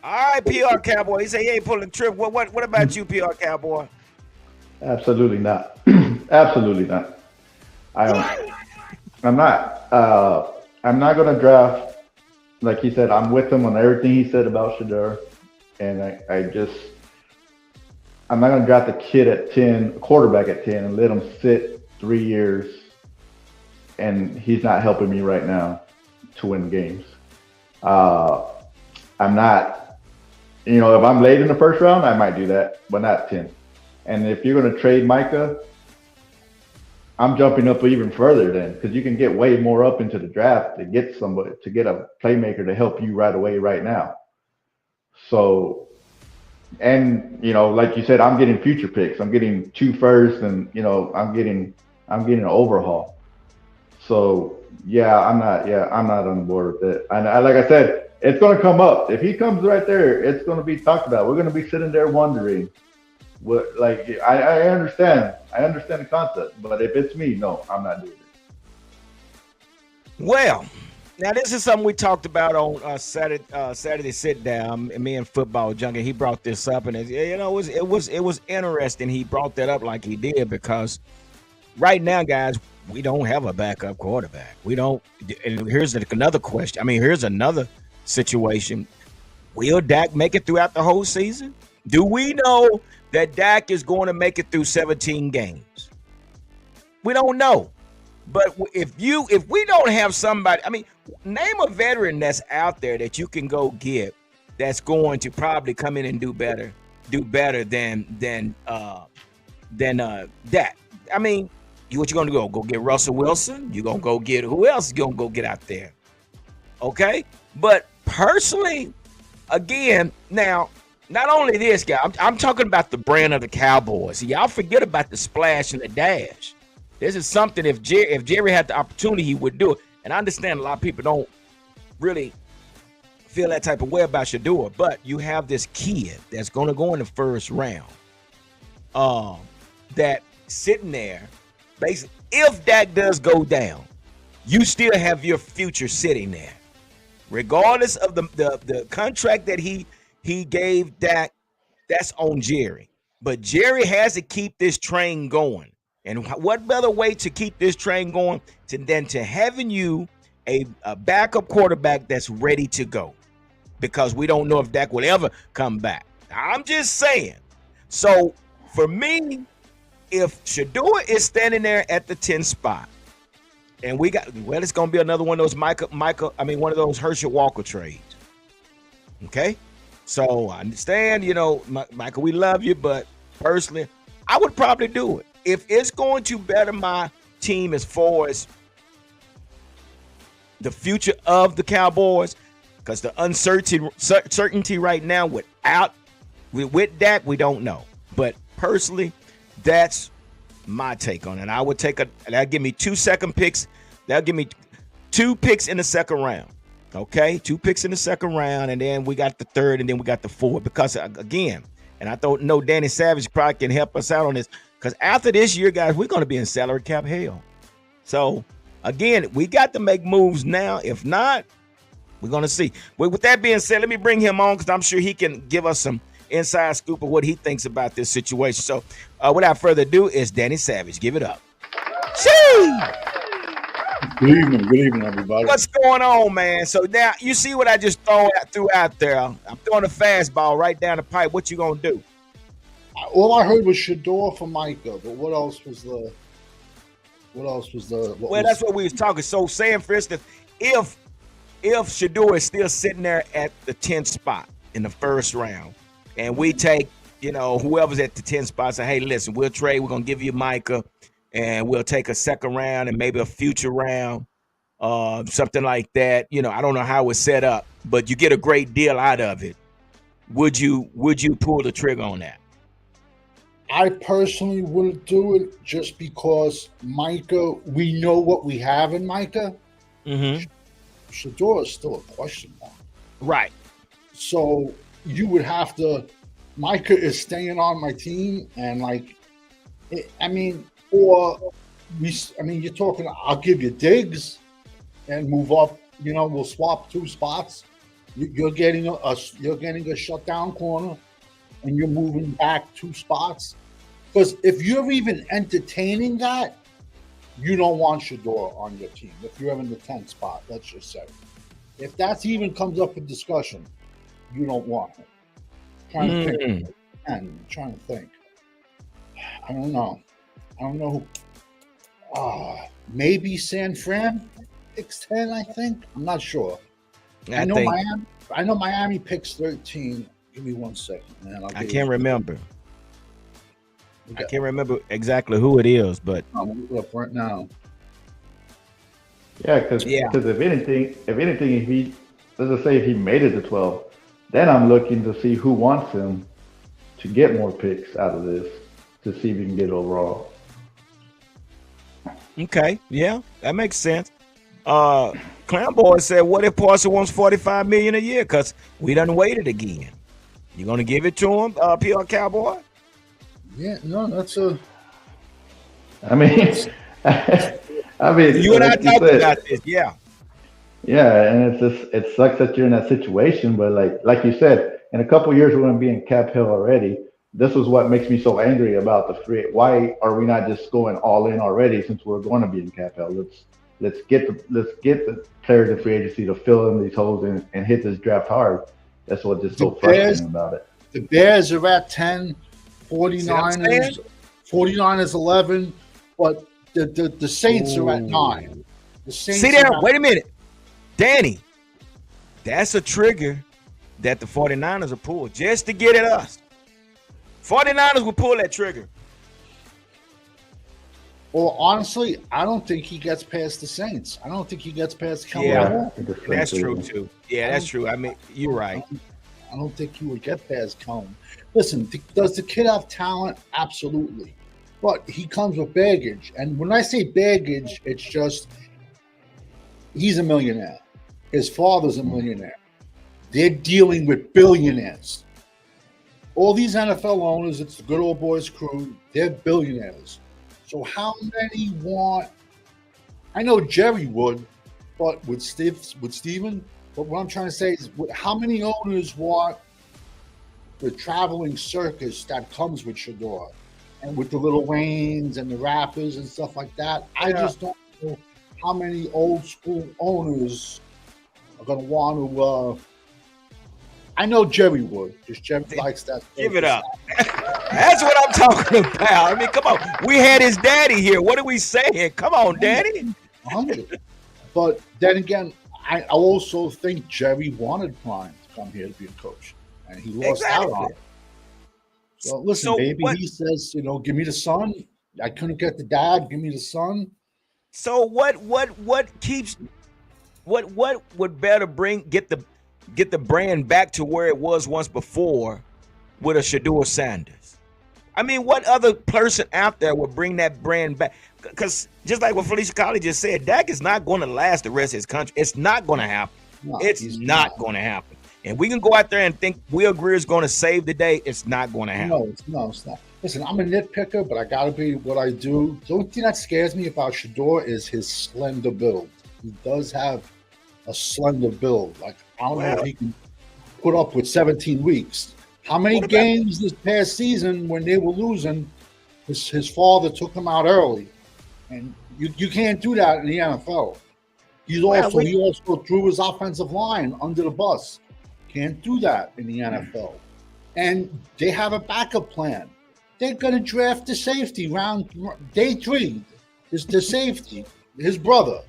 All right, PR Cowboy. He said he ain't pulling the trip. What about you, PR Cowboy? Absolutely not. Absolutely not. I am. I'm not. I'm not going to draft. Like he said, I'm with him on everything he said about Shedeur, and I just I'm not going to draft a kid at 10, a quarterback at 10, and let him sit 3 years, and he's not helping me right now to win games. Uh, I'm not. If I'm late in the first round, I might do that, but not 10. And if you're going to trade Micah, I'm jumping up even further then because you can get way more up into the draft to get somebody to get a playmaker to help you right away right now. So, and like you said, I'm getting future picks. I'm getting 2 firsts, and I'm getting an overhaul. So yeah, I'm not on board with it. And like I said, it's going to come up. If he comes right there, it's going to be talked about. We're going to be sitting there wondering what. Like I understand the concept, but if it's me, no, I'm not doing it. Well, now this is something we talked about on Saturday sit down. Me and Football Junkie. He brought this up, and it was interesting. He brought that up like he did because right now, guys, we don't have a backup quarterback. We don't. And here's another question. I mean, here's another situation. Will Dak make it throughout the whole season? Do we know that Dak is going to make it through 17 games? We don't know. But if we don't have somebody, I mean, name a veteran that's out there that you can go get that's going to probably come in and do better than Dak. I mean, what you gonna go? Go get Russell Wilson? You gonna go get who else? You gonna go get out there? Okay, but personally, again, now not only this guy, I'm talking about the brand of the Cowboys. Y'all forget about the splash and the dash. This is something if Jerry had the opportunity, he would do it. And I understand a lot of people don't really feel that type of way about Shedeur, but you have this kid that's going to go in the first round, that sitting there. Basically, if Dak does go down, you still have your future sitting there, regardless of the contract that he gave Dak. That's on Jerry, but Jerry has to keep this train going. And what better way to keep this train going than to having you a backup quarterback that's ready to go? Because we don't know if Dak will ever come back. I'm just saying. So for me, if Shedeur is standing there at the 10 spot, and it's going to be another one of those one of those Herschel Walker trades. Okay? So I understand, Michael, we love you, but personally, I would probably do it. If it's going to better my team as far as the future of the Cowboys, because the uncertainty right now with that, we don't know. But personally, that's my take on it. I would that'll give me 2 second picks. That'll give me 2 picks in the second round. Okay, 2 picks in the second round, and then we got the third, and then we got the fourth. Because again, and I don't know, Danny Savage probably can help us out on this. Because after this year, guys, we're going to be in salary cap hell. So again, we got to make moves now. If not, we're going to see. But with that being said, let me bring him on because I'm sure he can give us some inside scoop of what he thinks about this situation. So without further ado, it's Danny Savage. Give it up. Shee! Good evening, everybody. What's going on, man? So now you see what I just threw out there. I'm throwing a fastball right down the pipe. What you gonna do? All I heard was Shedeur for Micah, but what else was the? That's what we was talking. So saying, for instance, if Shedeur is still sitting there at the 10th spot in the first round, and we take, whoever's at the 10th spot, say, hey, listen, we'll trade. We're gonna give you Micah. And we'll take a second round and maybe a future round, something like that. I don't know how it's set up, but you get a great deal out of it. Would you pull the trigger on that? I personally wouldn't do it just because Micah, we know what we have in Micah. Mm-hmm. Shedeur is still a question mark. Right. So you would have to, Micah is staying on my team and you're talking, I'll give you Diggs and move up, we'll swap 2 spots. You're getting a shutdown corner and you're moving back 2 spots. Because if you're even entertaining that, you don't want Shedeur on your team. If you're in the 10th spot, let's just say. If that even comes up in discussion, you don't want him. Trying to think. I don't know who. Maybe San Fran picks 10, I think. I'm not sure. I know Miami picks 13. Give me 1 second, man. I can't remember. I can't remember exactly who it is, but I'm gonna look up right now. Yeah, because if anything, if he made it to 12, then I'm looking to see who wants him to get more picks out of this to see if he can get overall. Okay, yeah, that makes sense. Clown Boy said, "What if Parson wants $45 million a year? Because we done waited again. You gonna give it to him, PR Cowboy?" Yeah, no, that's a. I mean, you and I talked about this, yeah. Yeah, and it sucks that you're in that situation, but like you said, in a couple of years we're gonna be in cap hell already. This is what makes me so angry about the free. Why are we not just going all in already since we're going to be in cap hell? Let's get the players in free agency to fill in these holes and hit this draft hard. That's what just so frustrating about it. The Bears are at 10, 49ers 11, but the Saints are at 9. The Saints see there, wait a minute. Danny, that's a trigger that the 49ers will pull just to get at us. 49ers will pull that trigger. Well, honestly, I don't think he gets past the Saints. I don't think he gets past Kellen. Yeah, that's true too. Yeah, that's true. I mean, you're right. I don't think he would get past Kellen. Listen, does the kid have talent? Absolutely. But he comes with baggage. And when I say baggage, it's just he's a millionaire. His father's a millionaire. They're dealing with billionaires. All these NFL owners, it's the good old boys crew, they're billionaires. So how many want? I know Jerry would, but with Steven. But what I'm trying to say is, how many owners want the traveling circus that comes with Shedeur and with the Little Waynes and the rappers and stuff like that? I just don't know how many old school owners are going to want to. I know Jerry would, because Jerry likes that. Give it up. That's what I'm talking about. I mean, come on. We had his daddy here. What are we saying? Come on, Daddy. 100. But then again, I also think Jerry wanted Klein to come here to be a coach, and he lost out on it. So listen, baby, he says, give me the son. I couldn't get the dad. Give me the son. So what keeps what would better get the brand back to where it was once before with a Shedeur Sanders? I mean, what other person out there would bring that brand back? Because just like what Felicia Colley just said, Dak is not going to last the rest of his country. It's not going to happen. No, It's not going to happen. And we can go out there and think Will Greer is going to save the day. It's not going to happen. No, it's not. Listen, I'm a nitpicker, but I got to be what I do. The only thing that scares me about Shedeur is his slender build. He does have a slender build. Like, I don't know if he can put up with 17 weeks. How many games this past season when they were losing, his father took him out early? And you can't do that in the NFL. He also threw his offensive line under the bus. Can't do that in the NFL. And they have a backup plan. They're going to draft the safety day 3. The safety, his brother,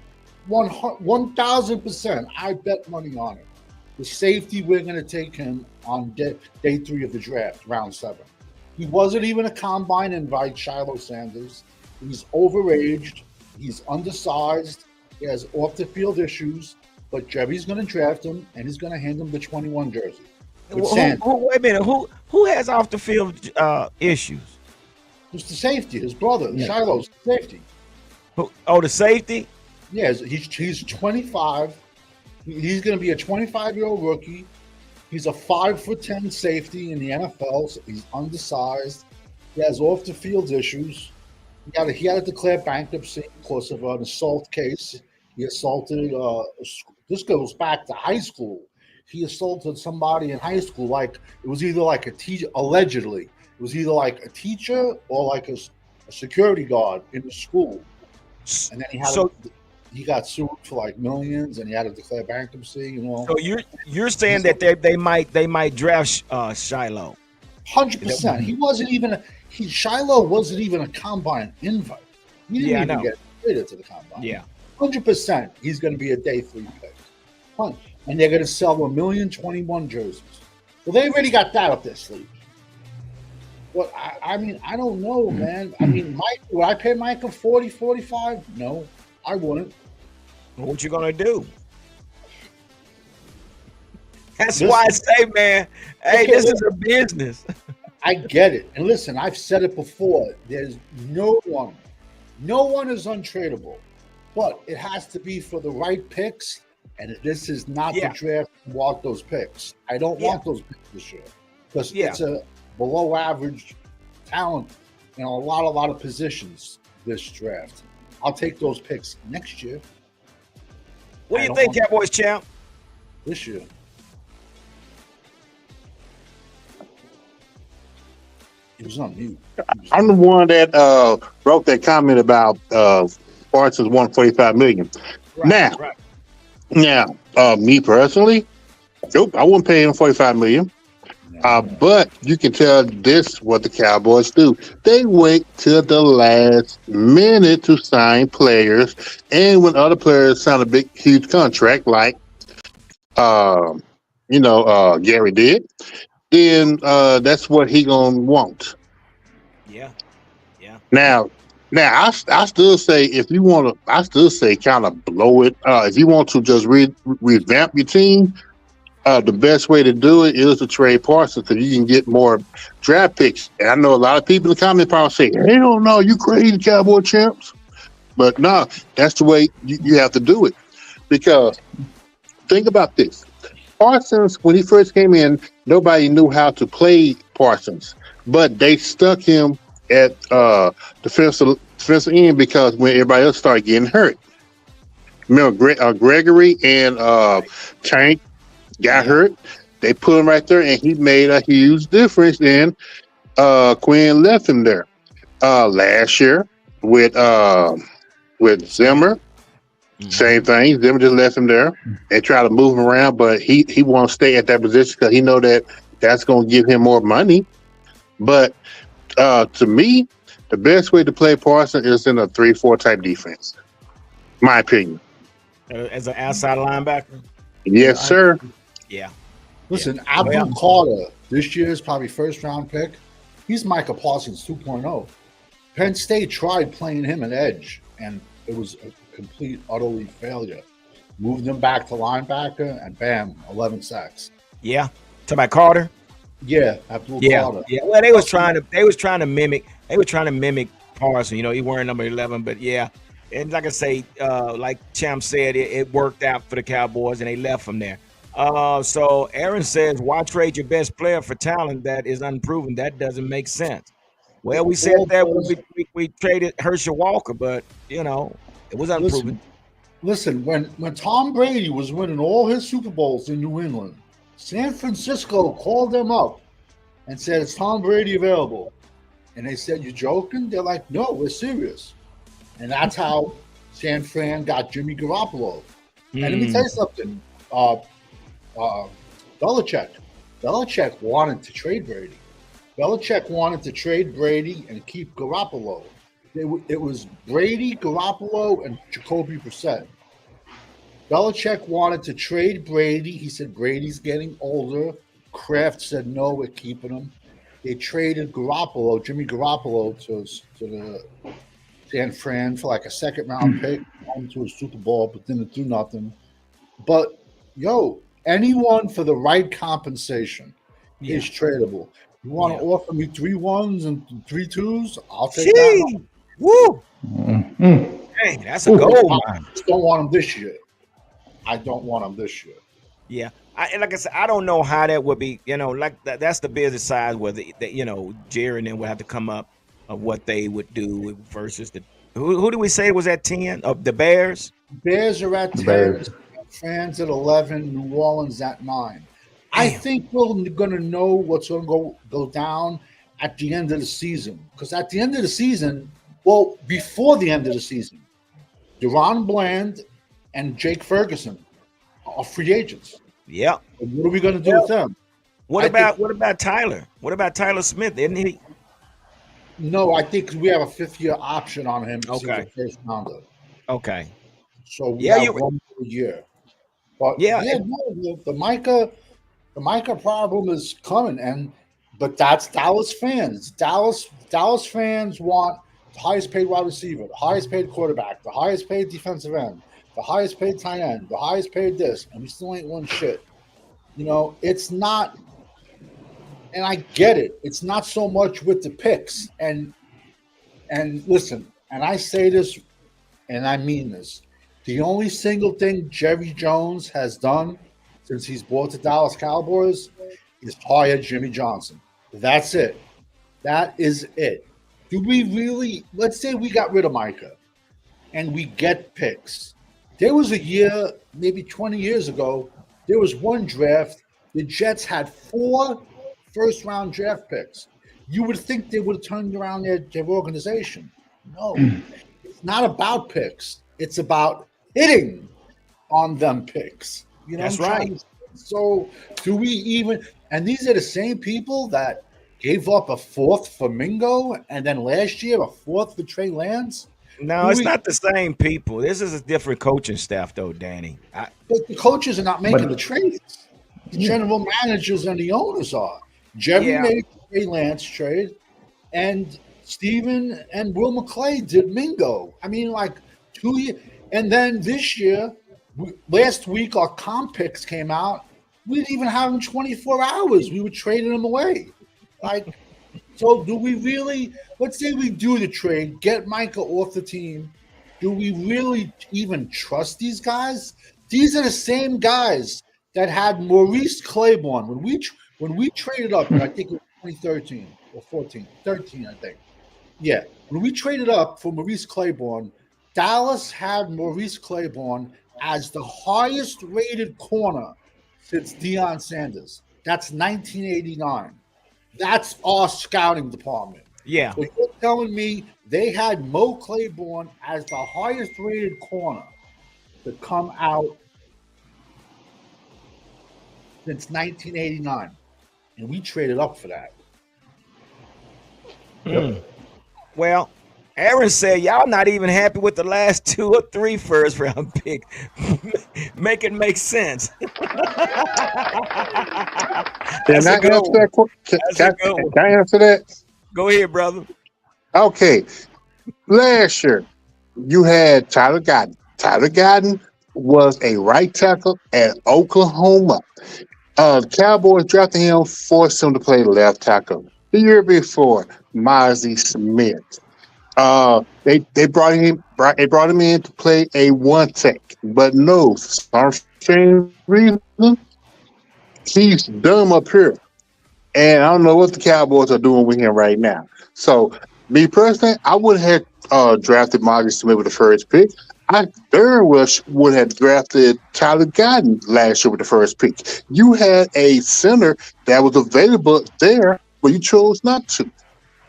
1,000%. I bet money on it. The safety, we're going to take him on day 3 of the draft, round 7. He wasn't even a combine invite, Shiloh Sanders. He's overaged. He's undersized. He has off-the-field issues. But Jerry's going to draft him, and he's going to hand him the 21 jersey. Wait a minute. Who has off-the-field issues? It's the safety, his brother, Shiloh's safety. The safety? Yeah, he's 25. He's going to be a 25-year-old rookie. He's a 5'10" safety in the NFL. So he's undersized. He has off-the-field issues. He had to declare bankruptcy because of an assault case. He assaulted. This goes back to high school. He assaulted somebody in high school. Like, it was either like a teacher. Allegedly, it was either like a teacher or like a security guard in the school. And then he got sued for like millions, and he had to declare bankruptcy. You know. So you're saying that they might draft Shiloh. 100%. He wasn't even Shiloh wasn't even a combine invite. He didn't even get invited to the combine. Yeah. 100%. He's going to be a day 3 pick. And they're going to sell 1,021,000 jerseys. Well, they already got that up their sleeve. But I mean, I don't know, man. I mean, would I pay Micah 40, 45? No, I wouldn't. What you gonna do? That's why I say, man, hey, this is a business. I get it. And listen, I've said it before. There's no one is untradeable. But it has to be for the right picks. And this is not the draft to want those picks. I don't want those picks this year. Because it's a below average talent in a lot of positions this draft. I'll take those picks next year. What do you think, Cowboys champ? This year. He was on mute. I'm the one that wrote that comment about Parsons $145 million. Now, me personally, nope, I wouldn't pay him $45 million. But you can tell this what the Cowboys do. They wait till the last minute to sign players, and when other players sign a huge contract, like Gary did, then that's what he gonna want. Yeah. Now, I still say if you want to, I still say kind of blow it. If you want to just revamp your team, the best way to do it is to trade Parsons so you can get more draft picks. And I know a lot of people in the comment probably say, "Hell no, you crazy, Cowboy champs." But no, that's the way you have to do it. Because think about this. Parsons, when he first came in, nobody knew how to play Parsons. But they stuck him at defensive end because when everybody else started getting hurt. Remember, Gregory and Tank got hurt. They put him right there, and he made a huge difference. And Quinn left him there last year with Zimmer. Same thing. Zimmer just left him there. They try to move him around, but he won't stay at that position because he know that that's going to give him more money. But to me, the best way to play Parsons is in a 3-4 type defense. My opinion. As an outside linebacker? Yes, sir. Yeah. Listen, Abdul Carter, this year's probably first-round pick. He's Micah Parsons 2.0. Penn State tried playing him an edge, and it was a complete, utterly failure. moved him back to linebacker, and bam, 11 sacks. Yeah. To my Carter. Yeah, Abdul Yeah. Carter. Yeah. Well, they was trying to mimic Parson. You know, he wearing number 11, but yeah. And like I say, like Champ said, it worked out for the Cowboys, and they left from there. So Aaron says, why trade your best player for talent that is unproven? That doesn't make sense. Well, we said that when we traded Herschel Walker, but you know, it was unproven. Listen, when Tom Brady was winning all his Super Bowls in New England, San Francisco called them up and said, "Is Tom Brady available?" And they said, "You joking?" They're like, "No, we're serious." And that's how San Fran got Jimmy Garoppolo. And let me tell you something. Belichick wanted to trade Brady. Belichick wanted to trade Brady and keep Garoppolo. It was Brady, Garoppolo, and Jacoby Brissett. Belichick wanted to trade Brady. He said Brady's getting older. Kraft said no, we're keeping him. They traded Jimmy Garoppolo, to the San Fran for like a second-round pick, went to a Super Bowl, but didn't do nothing. But, anyone for the right compensation is tradable. You want to offer me 3 1s and 3 2s? I'll take that. Woo! Dang, that's a goal. I just don't want him this year. Yeah. Like I said, I don't know how that would be, like that's the business side where Jerry and them would have to come up of what they would do versus who do we say was at 10? Of the Bears? Bears are at 10, Fans at 11, New Orleans at 9. I think we're going to know what's going to go down at the end of the season. Because at the end of the season, before the end of the season, Deron Bland and Jake Ferguson are free agents. Yeah. And what are we going to do with them? What about Tyler? What about Tyler Smith? Isn't he? No, I think we have a 5th-year option on him. Okay. The first rounder. Okay. So we have 1 more year. But the Micah problem is coming, but that's Dallas fans. Dallas fans want the highest paid wide receiver, the highest paid quarterback, the highest paid defensive end, the highest paid tight end, the highest paid this, and we still ain't won shit. It's not, and I get it. It's not so much with the picks. And listen, and I say this, and I mean this. The only single thing Jerry Jones has done since he's bought the Dallas Cowboys is hire Jimmy Johnson. That's it. That is it. Do we really, let's say we got rid of Micah and we get picks. There was a year, maybe 20 years ago, there was one draft. The Jets had 4 first-round draft picks. You would think they would have turned around their organization. No, it's not about picks. It's about hitting on them picks. That's right. So do we even? And these are the same people that gave up a 4th for Mingo, and then last year a 4th for Trey Lance. No, it's not the same people. This is a different coaching staff, though, Danny. But the coaches are not making the trades. The general managers and the owners are. Jerry made the Trey Lance trade, and Steven and Will McClay did Mingo. I mean, like 2 years. And then this year, last week, our comp picks came out. We didn't even have them 24 hours. We were trading them away. So do we really, let's say we do the trade, get Micah off the team. Do we really even trust these guys? These are the same guys that had Maurice Claiborne. When we traded up, I think it was 2013 or 13, I think. Yeah. When we traded up for Maurice Claiborne, Dallas had Maurice Claiborne as the highest rated corner since Deion Sanders. That's 1989. That's our scouting department. Yeah. So you're telling me they had Mo Claiborne as the highest rated corner to come out since 1989. And we traded up for that. Well, Aaron said y'all not even happy with the last 2 or 3 first round pick. Make it make sense. Can I answer that? Go ahead, brother. Okay. Last year, you had Tyler Guyton. Tyler Guyton was a right tackle at Oklahoma. Cowboys drafted him, forced him to play left tackle. The year before, Mozzie Smith. They brought him in to play a one tech, but no, for some strange reason, he's dumb up here. And I don't know what the Cowboys are doing with him right now. So, me personally, I would have drafted Marcus Smith with the first pick. I very much would have drafted Tyler Guyton last year with the first pick. You had a center that was available there, but you chose not to.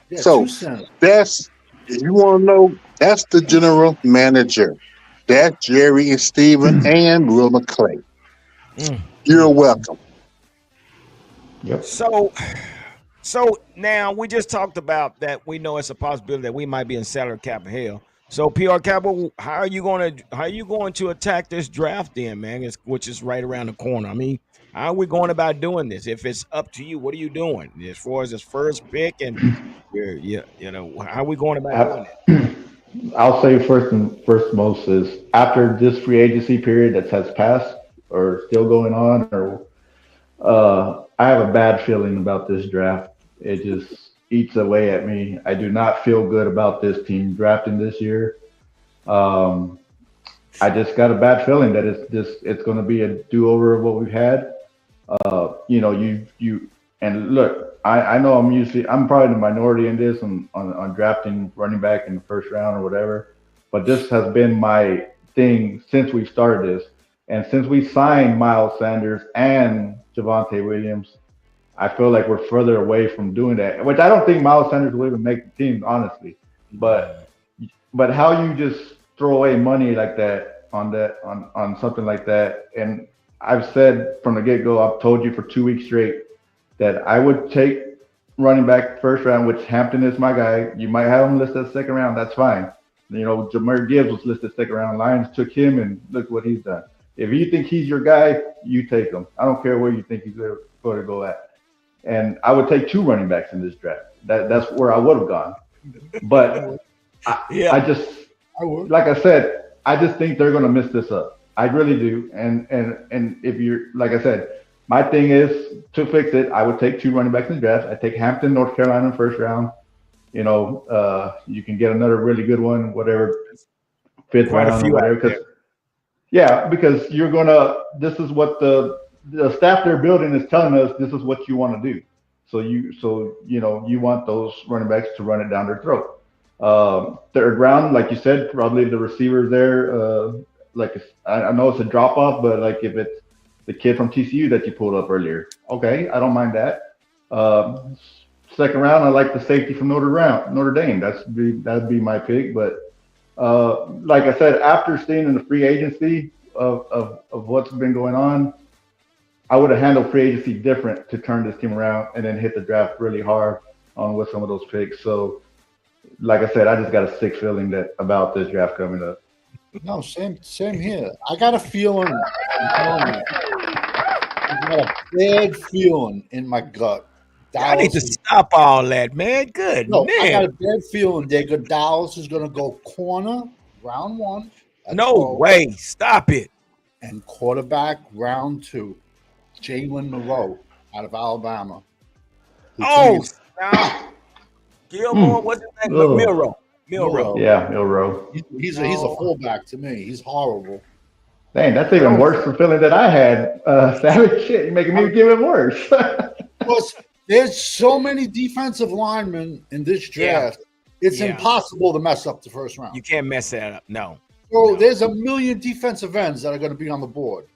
Yeah, So, 2 cents. that's, if you want to know, that's the general manager. That's Jerry and Steven and Will McClay. Mm. You're welcome. Yep. So now we just talked about that. We know it's a possibility that we might be in salary cap hell. So PR Cowboy, how are you going to attack this draft then, man? Which is right around the corner. I mean, how are we going about doing this? If it's up to you, what are you doing as far as this first pick and how are we going about doing that? I'll say first most is after this free agency period that has passed or still going on, or I have a bad feeling about this draft. It just eats away at me. I do not feel good about this team drafting this year. Um, I just got a bad feeling that it's going to be a do over of what we've had. You and look, I know I'm probably the minority in this on drafting running back in the first round or whatever, but this has been my thing since we started this, and since we signed Miles Sanders and Javante Williams, I feel like we're further away from doing that. Which I don't think Miles Sanders will even make the team, honestly. Yeah. But how you just throw away money like that on something like that, and I've said from the get go, I've told you for 2 weeks straight that I would take running back first round, which Hampton is my guy. You might have him listed second round, that's fine. Jameer Gibbs was listed second round. Lions took him, and look what he's done. If you think he's your guy, you take him. I don't care where you think he's going to go at. And I would take two running backs in this draft. That's where I would have gone. I But would. I just, I would. like I said, I just think they're going to mess this up. I really do. And if you're, like I said, my thing is to fix it. I would take two running backs in the draft. I take Hampton, North Carolina, in the first round. You can get another really good one, whatever, fifth Quite a round or few out whatever. there. Because yeah, because you're gonna. This is what the staff they're building is telling us. This is what you want to do. You want those running backs to run it down their throat. Third round, like you said, probably the receivers there. I know it's a drop off, but like if it's the kid from TCU that you pulled up earlier, okay, I don't mind that. Second round, I like the safety from Notre Dame. That'd be my pick. But like I said, after seeing in the free agency of what's been going on, I would have handled free agency different to turn this team around and then hit the draft really hard on with some of those picks. So, like I said, I just got a sick feeling that about this draft coming up. No, same here. I got a feeling. I'm telling you, I got a bad feeling in my gut. I need to Dallas is stop all that, man. Good no. I got man. a bad feeling. Dallas is going to go corner round one at No 12, way. Stop it. and quarterback round two. Jalen Moreau out of Alabama, who to me Oh, is stop. Gilmore, Mm. what's his name? Oh, Milrow. Milrow. Moreau. yeah, Milrow. He's a No. fullback to me. He's horrible. Dang, that's even No. worse for feeling that I had. Savage shit, you're making me give it worse. Plus, there's so many defensive linemen in this Yeah. draft. It's Yeah. impossible to mess up the first round. You can't mess that up. No. So No. there's a million defensive ends that are going to be on the board.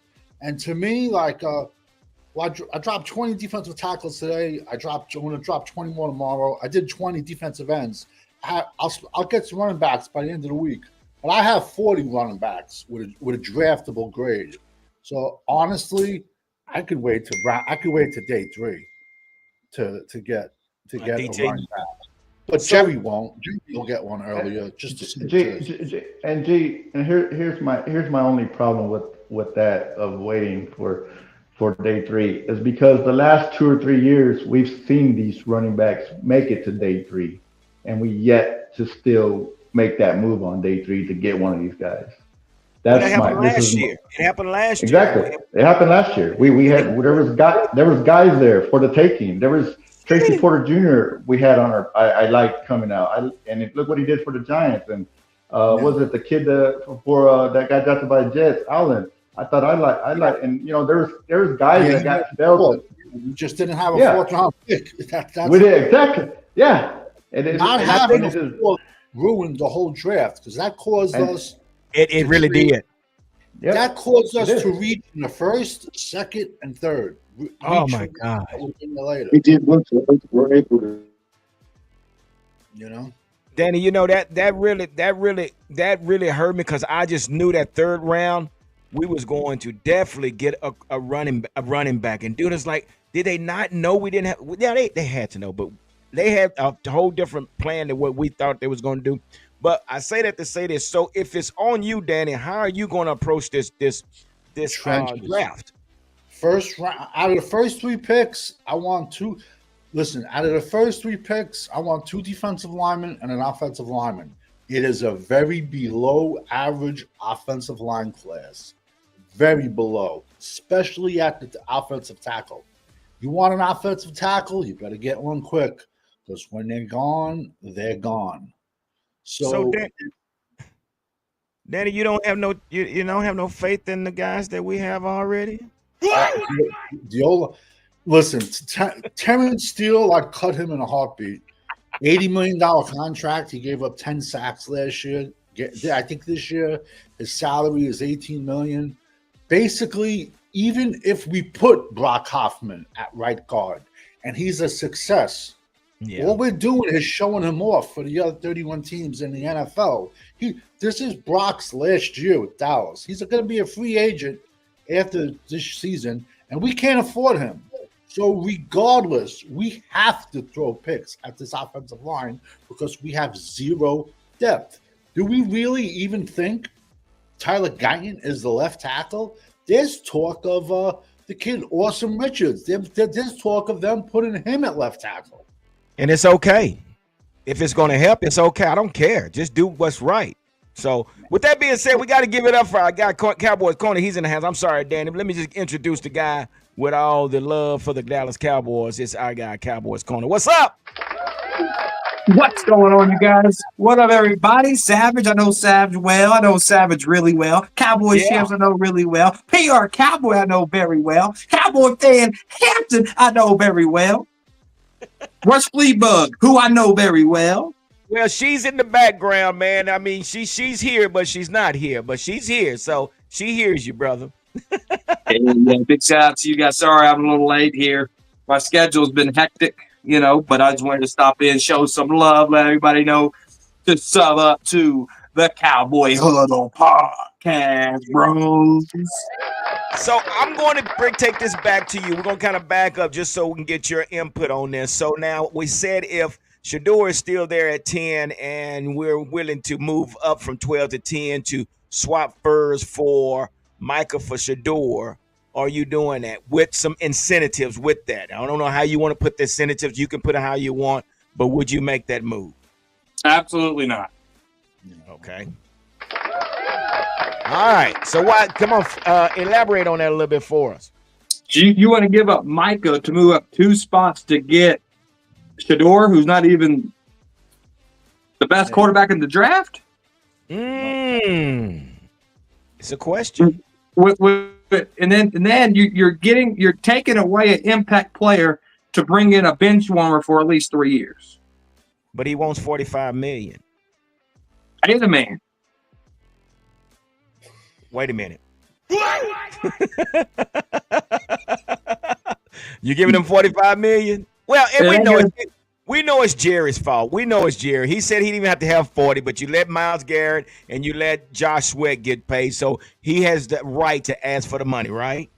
And to me, I dropped 20 defensive tackles today. I'm going to drop 20 more tomorrow. I did 20 defensive ends. I'll get some running backs by the end of the week. But I have 40 running backs with a draftable grade. So honestly, I could wait to day 3 to get a DT. running back. But So- Jerry won't. Jerry will get one earlier just to see. And here's my only problem with that of waiting for day 3 is because the last 2 or 3 years we've seen these running backs make it to day 3, and we yet to still make that move on day 3 to get one of these guys. Well, That's that happened this last is year. It happened last exactly. year. It happened last year. We had there was guys there for the taking. There was Tracy Porter Jr. We had on I liked coming out. Look what he did for the Giants. And was it the kid that got drafted by the Jets, Allen? I thought and there was guys that got spelled. You just didn't have a Yeah. fourth round pick. That's We did exactly. Yeah. not having a fourth ruined the whole draft because that caused us. It really did. Yep. That caused us to reach in the first, second, and third. Oh my God! We did once. We're able to. You know, Danny, that really hurt me because I just knew that third round we was going to definitely get a running back. And dude, it's like, did they not know we didn't have? Yeah, they had to know, but they had a whole different plan than what we thought they was going to do. But I say that to say this. So if it's on you, Danny, how are you going to approach this draft? First round, out of the first three picks, I want two. Listen, out of the first three picks, I want two defensive linemen and an offensive lineman. It is a very below average offensive line class. Very below, especially at the offensive tackle. You want an offensive tackle, you better get one quick because when they're gone, they're gone. So Danny, you don't have no faith in the guys that we have already. Listen, Terrence Steele, I'd cut him in a heartbeat. $80 million contract. He gave up 10 sacks last year. I think this year his salary is $18 million. Basically, even if we put Brock Hoffman at right guard and he's a success, all we're doing is showing him off for the other 31 teams in the NFL. This is Brock's last year with Dallas. He's going to be a free agent after this season, and we can't afford him. So regardless, we have to throw picks at this offensive line because we have zero depth. Do we really even think Tyler Guyton is the left tackle? There's talk of the kid Awesome Richards. There's talk of them putting him at left tackle. And it's okay. If it's going to help, it's okay. I don't care. Just do what's right. So with that being said, we got to give it up for our guy, Cowboys Corner. He's in the hands. I'm sorry, Danny. Let me just introduce the guy with all the love for the Dallas Cowboys. It's our guy, Cowboys Corner. What's up? What's going on, you guys? What up, everybody? Savage, I know Savage well. I know Savage really well. Cowboy Shams, I know really well. PR Cowboy, I know very well. Cowboy fan Hampton, I know very well. Rush Fleabug, who I know very well. Well, she's in the background, man. I mean, she's here, but she's not here. But she's here, so she hears you, brother. Hey, big shout out to you guys. Sorry I'm a little late here. My schedule's been hectic, but I just wanted to stop in, show some love, let everybody know to sub up to the Cowboy Huddle podcast, bros. So I'm going to take this back to you. We're going to kind of back up just so we can get your input on this. So now we said if Shedeur is still there at 10 and we're willing to move up from 12 to 10 to swap furs for Micah for Shedeur, are you doing that with some incentives with that? I don't know how you want to put the incentives. You can put it how you want, but would you make that move? Absolutely not. Okay. All right. So why? Come on, elaborate on that a little bit for us. You want to give up Micah to move up 2 spots to get Shedeur, who's not even the best quarterback in the draft? It's a question. And then you're taking away an impact player to bring in a bench warmer for at least 3 years. But he wants $45 million. Hey, the man. Wait a minute. You giving him $45 million? Well, and we know it's Jerry's fault. We know it's Jerry. He said he didn't even have to have 40, but you let Myles Garrett and you let Josh Sweat get paid, so he has the right to ask for the money, right?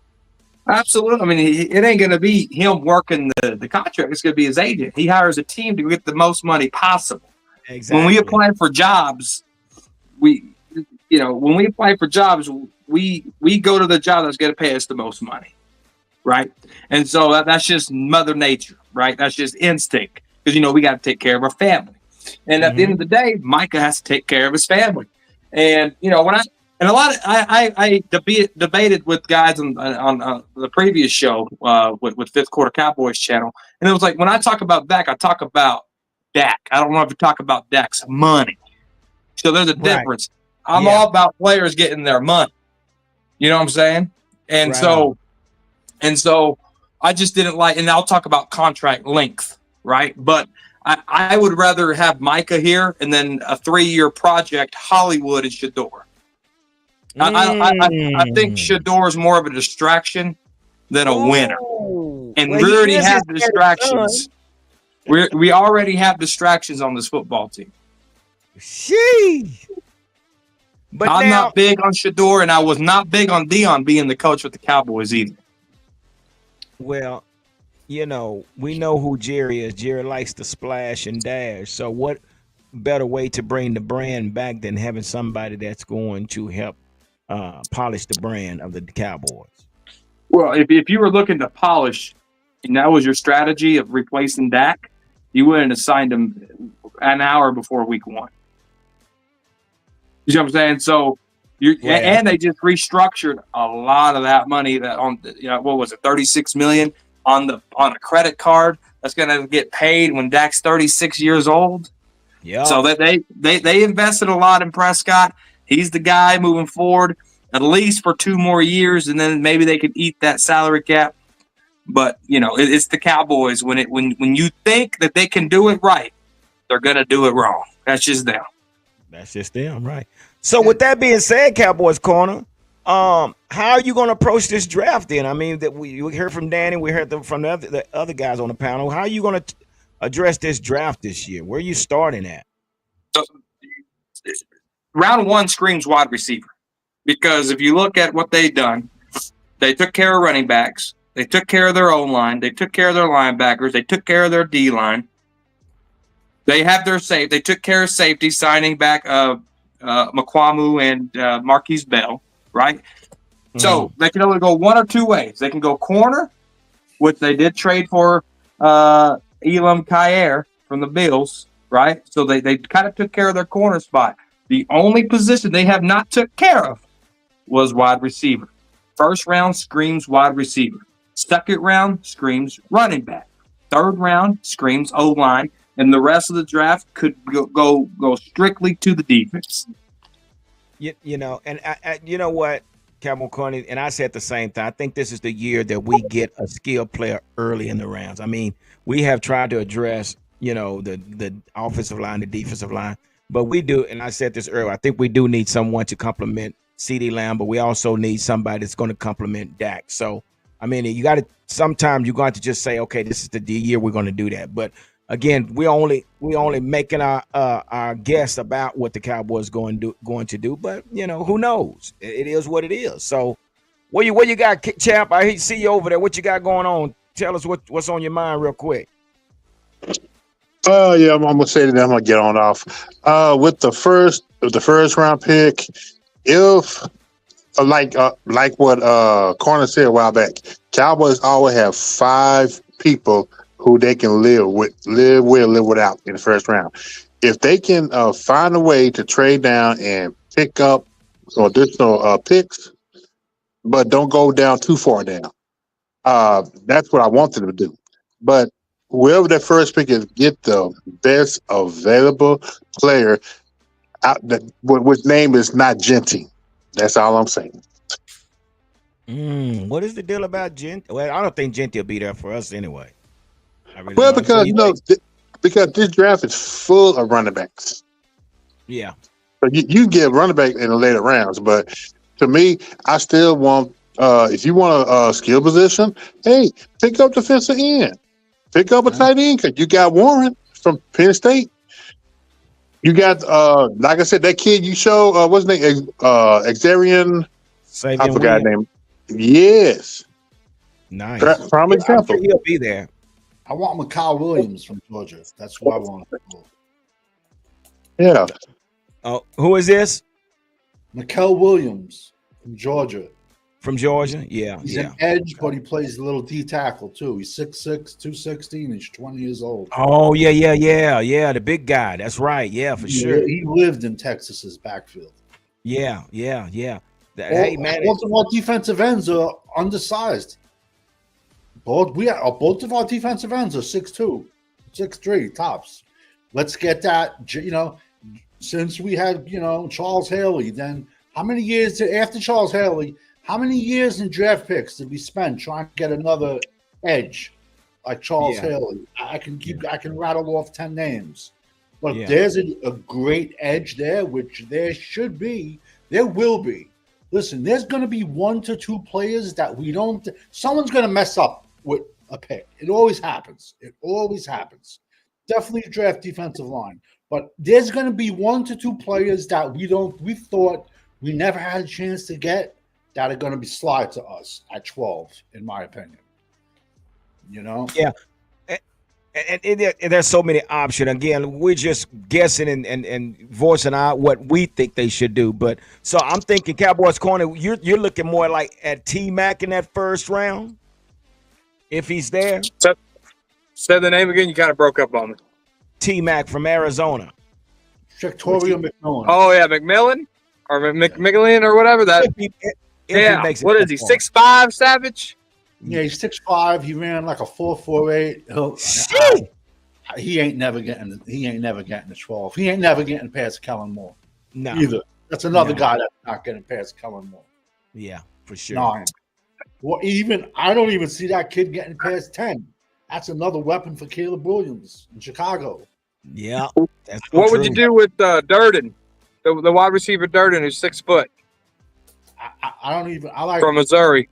Absolutely. I mean, it ain't going to be him working the contract. It's going to be his agent. He hires a team to get the most money possible. Exactly. When we apply for jobs, we go to the job that's going to pay us the most money, right? And so that's just Mother Nature, right? That's just instinct because, we got to take care of our family. And at the end of the day, Micah has to take care of his family. And, And a lot of I debated with guys on the previous show with Fifth Quarter Cowboys channel, and it was like when I talk about Dak, I talk about Dak. I don't want to talk about Dak's money. So there's a difference. I'm all about players getting their money. You know what I'm saying? And so I just didn't like, and I'll talk about contract length, right? But I would rather have Micah here and then a 3-year project, Hollywood and Shedeur. I think Shedeur is more of a distraction than a winner. And we already have distractions. We already have distractions on this football team. But I'm not big on Shedeur, and I was not big on Dion being the coach with the Cowboys either. Well, we know who Jerry is. Jerry likes to splash and dash. So what better way to bring the brand back than having somebody that's going to help polish the brand of the Cowboys? Well, if you were looking to polish, and that was your strategy of replacing Dak, you wouldn't have signed him an hour before week 1. You know what I'm saying? So and they just restructured a lot of that money that on what was it, $36 million on a credit card that's going to get paid when Dak's 36 years old. Yeah. So that they invested a lot in Prescott. He's the guy moving forward at least for 2 more years, and then maybe they could eat that salary cap. But it's the Cowboys. When you think that they can do it right, they're going to do it wrong. That's just them. That's just them, right? So with that being said, Cowboys Corner, how are you going to approach this draft then? I mean, that we heard from Danny, we heard from the other guys on the panel. How are you going to address this draft this year? Where are you starting at? So, round 1 screams wide receiver, because if you look at what they've done, they took care of running backs, they took care of their O-line, they took care of their linebackers, they took care of their D-line. They have their safe. They took care of safety, signing back McQuamu and Marquise Bell, right? Mm-hmm. So they can only go one or two ways. They can go corner, which they did trade for Elam Kyer from the Bills, right? So they kind of took care of their corner spot. The only position they have not took care of was wide receiver. First round screams wide receiver. Second round screams running back. Third round screams O-line. And the rest of the draft could go strictly to the defense. And you know what, Cowboy Corny, and I said the same thing. I think this is the year that we get a skilled player early in the rounds. I mean, we have tried to address, the offensive line, the defensive line, but we do, and I said this earlier, I think we do need someone to complement CeeDee Lamb, but we also need somebody that's going to complement Dak. So, I mean, sometimes you're going to just say, okay, this is the year we're going to do that. But again, we only making our guess about what the Cowboys going to do, but who knows? It is what it is. So, what you got, Champ? I see you over there. What you got going on? Tell us what's on your mind, real quick. I'm gonna say that I'm gonna get on off. With the first round pick, if like what Corner said a while back, Cowboys always have 5 people who they can live without in the first round. If they can find a way to trade down and pick up some additional picks, but don't go down too far down, that's what I want them to do. But whoever that first pick is, get the best available player out, which name is not Genty. That's all I'm saying. What is the deal about Genty? Well, I don't think Genty will be there for us anyway. Really because this draft is full of running backs. Yeah. So you get running back in the later rounds, but to me, I still want if you want a skill position, hey, pick up defensive end, pick up a tight end. Cause you got Warren from Penn State. You got like I said, that kid you show what's his name? Xavier. I forgot his name. Yes. Nice. Prime example. He'll be there. I want Micah Williams from Georgia. That's who I want. Yeah. Oh, who is this? Micah Williams from Georgia. From Georgia? Yeah. He's an edge, but he plays a little D tackle too. He's 6'6", 260, and he's 20 years old. Oh, yeah. The big guy. That's right. Yeah, for sure. He lived in Texas's backfield. Yeah. Hey man, Both of our defensive ends are undersized. Both of our defensive ends are 6'2", 6'3", tops. Let's get that. Since we had Charles Haley, then how many years after Charles Haley? How many years in draft picks did we spend trying to get another edge like Charles Yeah. Haley? I can rattle off 10 names, but Yeah. there's a great edge there, which there will be. Listen, there's going to be 1 to 2 players that we don't. Someone's going to mess up with a pick. It always happens. Definitely draft defensive line, but there's going to be 1 to 2 players that we thought we never had a chance to get that are going to be slide to us at 12, in my opinion. Yeah. And there's so many options. Again, we're just guessing and voicing out what we think they should do. But so I'm thinking Cowboys corner. You're looking more like at T-Mac in that first round, if he's there. Say the name again. You kind of broke up on me. T-Mac from Arizona. Victoria McMillan. Oh yeah, McMillan or McMillan or whatever that. If What is he? 6'5", Savage. Yeah, he's 6'5". He ran like a 4.48. He ain't never getting the 12. He ain't never getting past Kellen Moore. No. Either. That's another guy that's not getting past Kellen Moore. Yeah, for sure. 9. Well, I don't even see that kid getting past 10. That's another weapon for Caleb Williams in Chicago. Yeah. What would you do with Durden, the wide receiver Durden, who's 6 foot? I like from Missouri.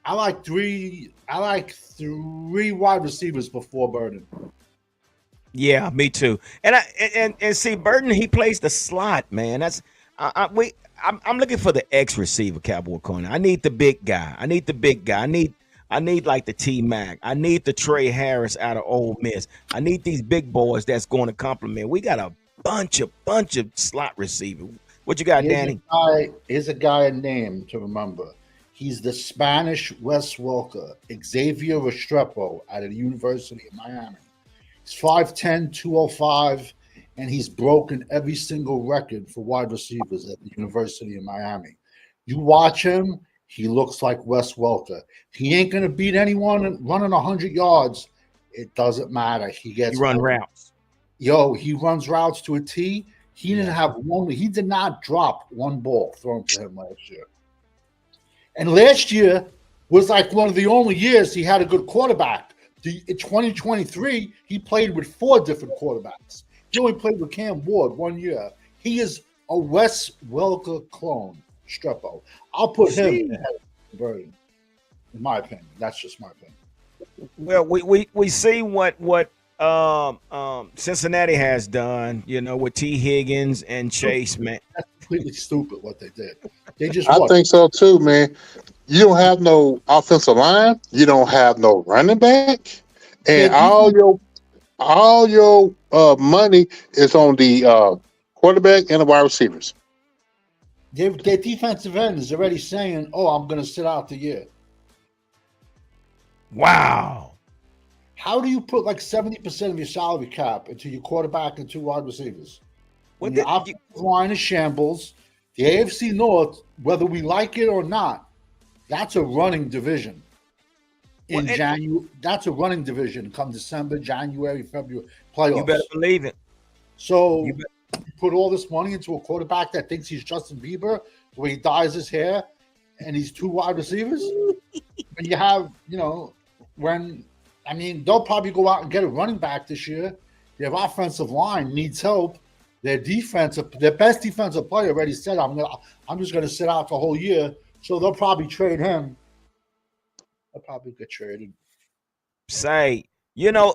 I like three wide receivers before Burden. Yeah, me too. And see, Burden, he plays the slot, man. I'm looking for the X receiver, Cowboy corner. I need the big guy. I need like the T-Mac. I need the Trey Harris out of Ole Miss. I need these big boys that's going to complement. We got a bunch of slot receivers. What you got, Danny? Here's a guy name to remember. He's the Spanish Wes Welker, Xavier Restrepo out of the University of Miami. He's 5'10", 205, and he's broken every single record for wide receivers at the University of Miami. You watch him, he looks like Wes Welker. He ain't going to beat anyone running 100 yards. It doesn't matter. He run routes. He runs routes to a T. He did not drop one ball thrown to him last year. And last year was like one of the only years he had a good quarterback. In 2023, he played with 4 different quarterbacks. He only played with Cam Ward 1 year. He is a Wes Welker clone, Strepo. I'll put him ahead of Burden, in my opinion. That's just my opinion. Well, we see what Cincinnati has done, with T. Higgins and Chase, man. That's completely stupid what they did. They just I think so too, man. You don't have no offensive line. You don't have no running back, and all your money is on the quarterback and the wide receivers. Their defensive end is already saying, "Oh, I'm going to sit out the year." Wow. How do you put like 70% of your salary cap into your quarterback and 2 wide receivers? When the offensive line is shambles, the AFC North, whether we like it or not, that's a running division. That's a running division come December, January, February playoffs. You better believe it. So you put all this money into a quarterback that thinks he's Justin Bieber, where he dyes his hair, and he's 2 wide receivers. And you have, they'll probably go out and get a running back this year. Their offensive line needs help. Their best defensive player already said, I'm just going to sit out the whole year. So they'll probably trade him. They'll probably get traded.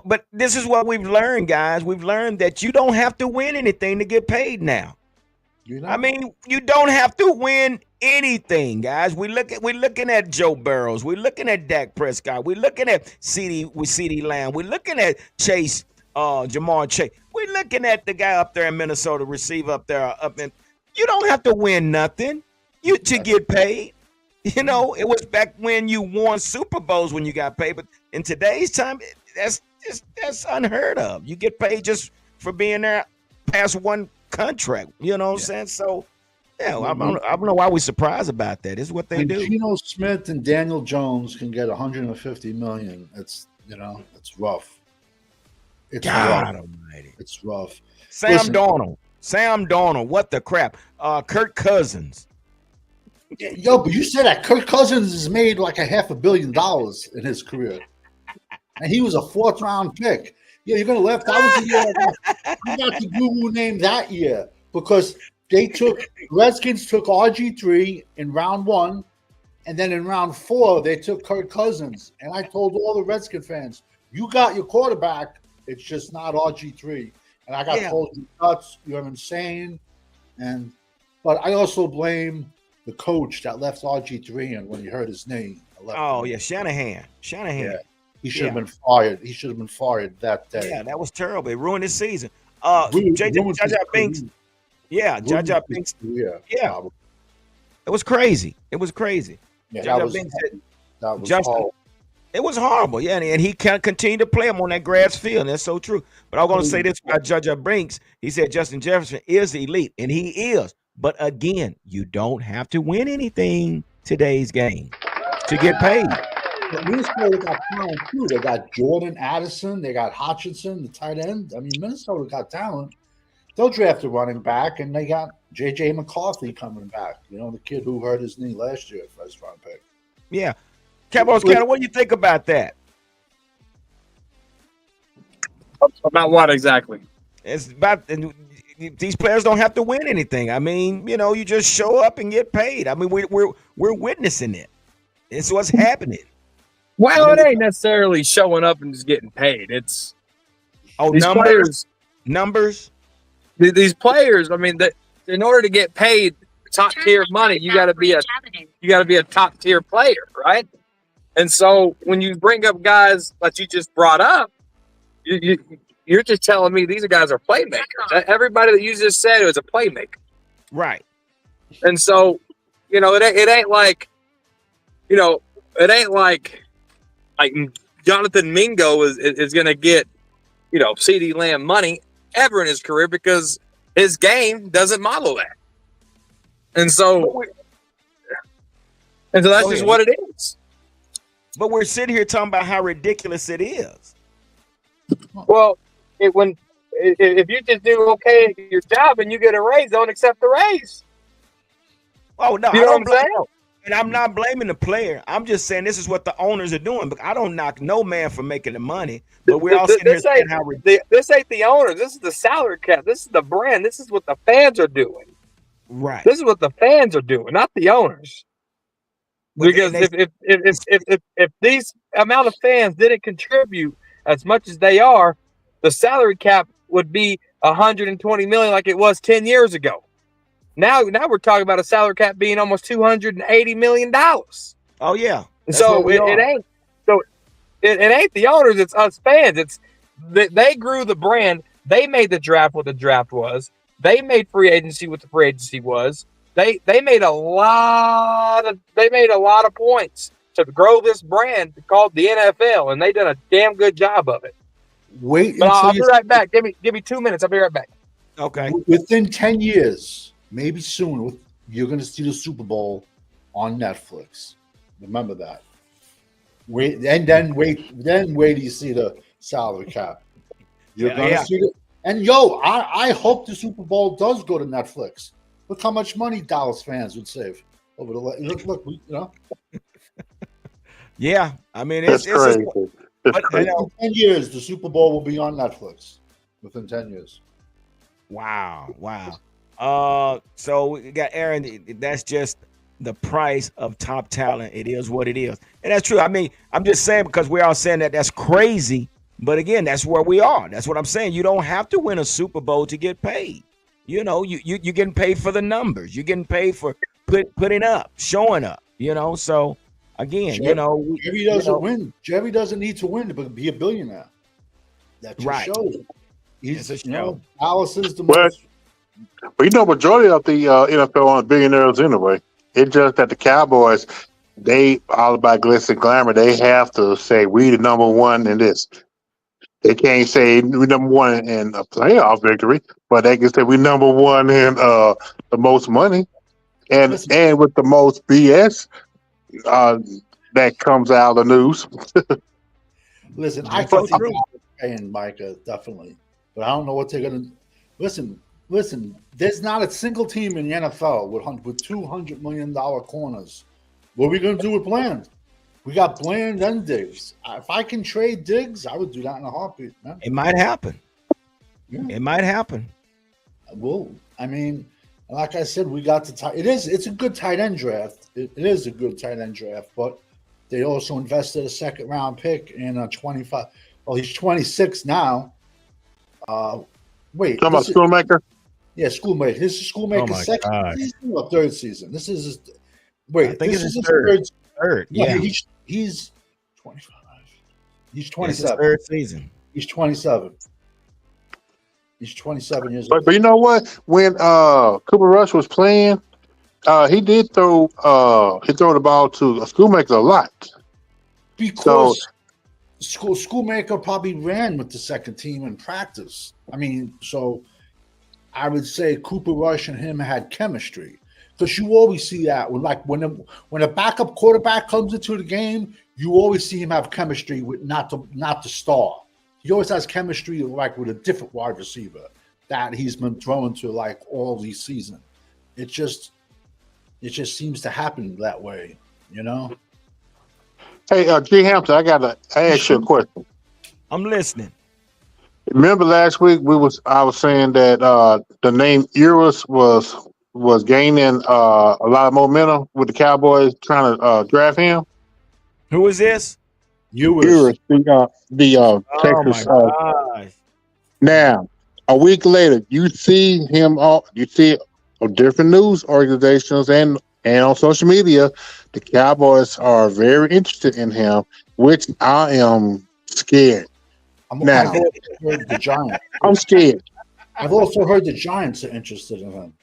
But this is what we've learned, guys. We've learned that you don't have to win anything to get paid now. You don't have to win anything, guys. We're looking at Joe Burrows. We're looking at Dak Prescott. We're looking at CeeDee Lamb. We're looking at Chase, Jamar Chase. We're looking at the guy up there in Minnesota, receiver up there. You don't have to win nothing to get paid. It was back when you won Super Bowls when you got paid, but in today's time, that's unheard of. You get paid just for being there past one contract. You know what I'm saying? So Yeah, well, I don't know why we're surprised about that. It's what they And do. Geno Smith and Daniel Jones can get 150 million. It's it's rough. It's God rough. Almighty. It's rough. Sam Listen. Darnold. What the crap? Kirk Cousins. Yo, but you said that Kirk Cousins has made like $500 million in his career, and he was a 4th round pick. Yeah, you're gonna laugh. That was the year I got the Google name that year because Redskins took RG3 in round 1, and then in round 4 they took Kirk Cousins. And I told all the Redskin fans, "You got your quarterback. It's just not RG3." And I got told, "You nuts. You're insane." But I also blame the coach that left RG3 in when he hurt his knee. Shanahan. Yeah. He should have been fired. He should have been fired that day. Yeah, that was terrible. It ruined his season. Ruined Jaja Binks. Yeah, Jaja Binks. Yeah. It was crazy. It was crazy. Yeah, Jaja Binks that was Justin, horrible. It was horrible. Yeah, and he can't continue to play him on that grass field. And that's so true. But I'm going to say this about Jaja Binks. He said Justin Jefferson is elite, and he is. But again, you don't have to win anything today's game to get paid. But Minnesota got talent too. They got Jordan Addison. They got Hutchinson, the tight end. I mean, Minnesota got talent. They'll draft a running back, and they got J.J. McCarthy coming back. The kid who hurt his knee last year, 1st round pick. Yeah. Cowboys, what do you think about that? About what exactly? It's about these players don't have to win anything. I mean, you just show up and get paid. I mean, we're witnessing it. It's what's happening. Well, it ain't necessarily showing up and just getting paid. It's numbers. These players. I mean, in order to get paid top tier money, you got to be a top tier player, right? And so when you bring up guys that you just brought up, you're just telling me these guys are playmakers. Everybody that you just said is a playmaker, right? And so it ain't like like Jonathan Mingo is going to get CeeDee Lamb money ever in his career because his game doesn't model that. And so that's just what it is. But we're sitting here talking about how ridiculous it is. Well, if you just do okay at your job and you get a raise, don't accept the raise. Oh no, you know what I'm saying? And I'm not blaming the player. I'm just saying this is what the owners are doing. But I don't knock no man for making the money. But we're all sitting here saying how this ain't the owners. This is the salary cap. This is the brand. This is what the fans are doing. Right. This is what the fans are doing, not the owners. Because if these amount of fans didn't contribute as much as they are, the salary cap would be 120 million like it was 10 years ago. Now we're talking about a salary cap being almost $280 million. Oh yeah. So it ain't the owners, it's us fans. They grew the brand. They made the draft what the draft was. They made free agency what the free agency was. They made a lot of points to grow this brand called the NFL, and they did a damn good job of it. I'll be right back. Give me 2 minutes. I'll be right back. Okay. Within 10 years, maybe soon, you're going to see the Super Bowl on Netflix. Remember that. Wait till you see the salary cap. You're going to see it. And I hope the Super Bowl does go to Netflix. Look how much money Dallas fans would save over the Yeah, I mean it's crazy. But in 10 years, the Super Bowl will be on Netflix. Within 10 years. Wow. So we got Aaron. That's just the price of top talent. It is what it is, and that's true. I mean, I'm just saying because we're all saying that's crazy. But again, that's where we are. That's what I'm saying. You don't have to win a Super Bowl to get paid. You're getting paid for the numbers. You're getting paid for putting up, showing up. So again, Jerry doesn't win. Jerry doesn't need to win to be a billionaire. That just shows. He's a show. Dallas is the most. Well, majority of the NFL aren't billionaires anyway. It's just that the Cowboys, they all about glitz and glamour. They have to say we the number one in this. They can't say we're number one in a playoff victory, but they can say we're number one in the most money. and Listen. and with the most BS that comes out of the news. Listen, I That's can so see true. that paying Micah definitely, but I don't know what they're gonna. Listen, listen. There's not a single team in the NFL with $200 million corners. What are we gonna do with Bland? We got Bland and Diggs. If I can trade Diggs, I would do that in a heartbeat, man. It might happen. Yeah. It might happen. Well, I mean, like I said, we got the tight. It's a good tight end draft. It is a good tight end draft, but they also invested a second round pick in a 25. Well, he's 26 now. Wait, Talking about this is, Schoolmaker. yeah, Schoolmaker. This is Schoolmaker's Oh my second gosh. season or third season. This is his. I Wait, think this it's is his his third. third. Third, No, yeah. he's 25. He's It's his 27. third season. He's 27. He's 27 years But, old. but you know what? When Cooper Rush was playing, he did throw the ball to Schoolmaker a lot. Because Schoolmaker probably ran with the second team in practice. I mean, so I would say Cooper Rush and him had chemistry, because you always see that when a backup quarterback comes into the game, you always see him have chemistry with not the star. He always has chemistry like with a different wide receiver that he's been throwing to like all these seasons. It just seems to happen that way, you know. Hey, G. Hampton, I ask you a question. I'm listening. Remember last week I was saying that the name Ewers was gaining a lot of momentum with the Cowboys trying to draft him. Who is this? Ewers, the Oh Texas. my gosh. Now, a week later, you see him. You see on different news organizations and on social media, the Cowboys are very interested in him, which I am scared. I've Now. also heard the Giants. I'm scared. I've also heard the Giants are interested in him.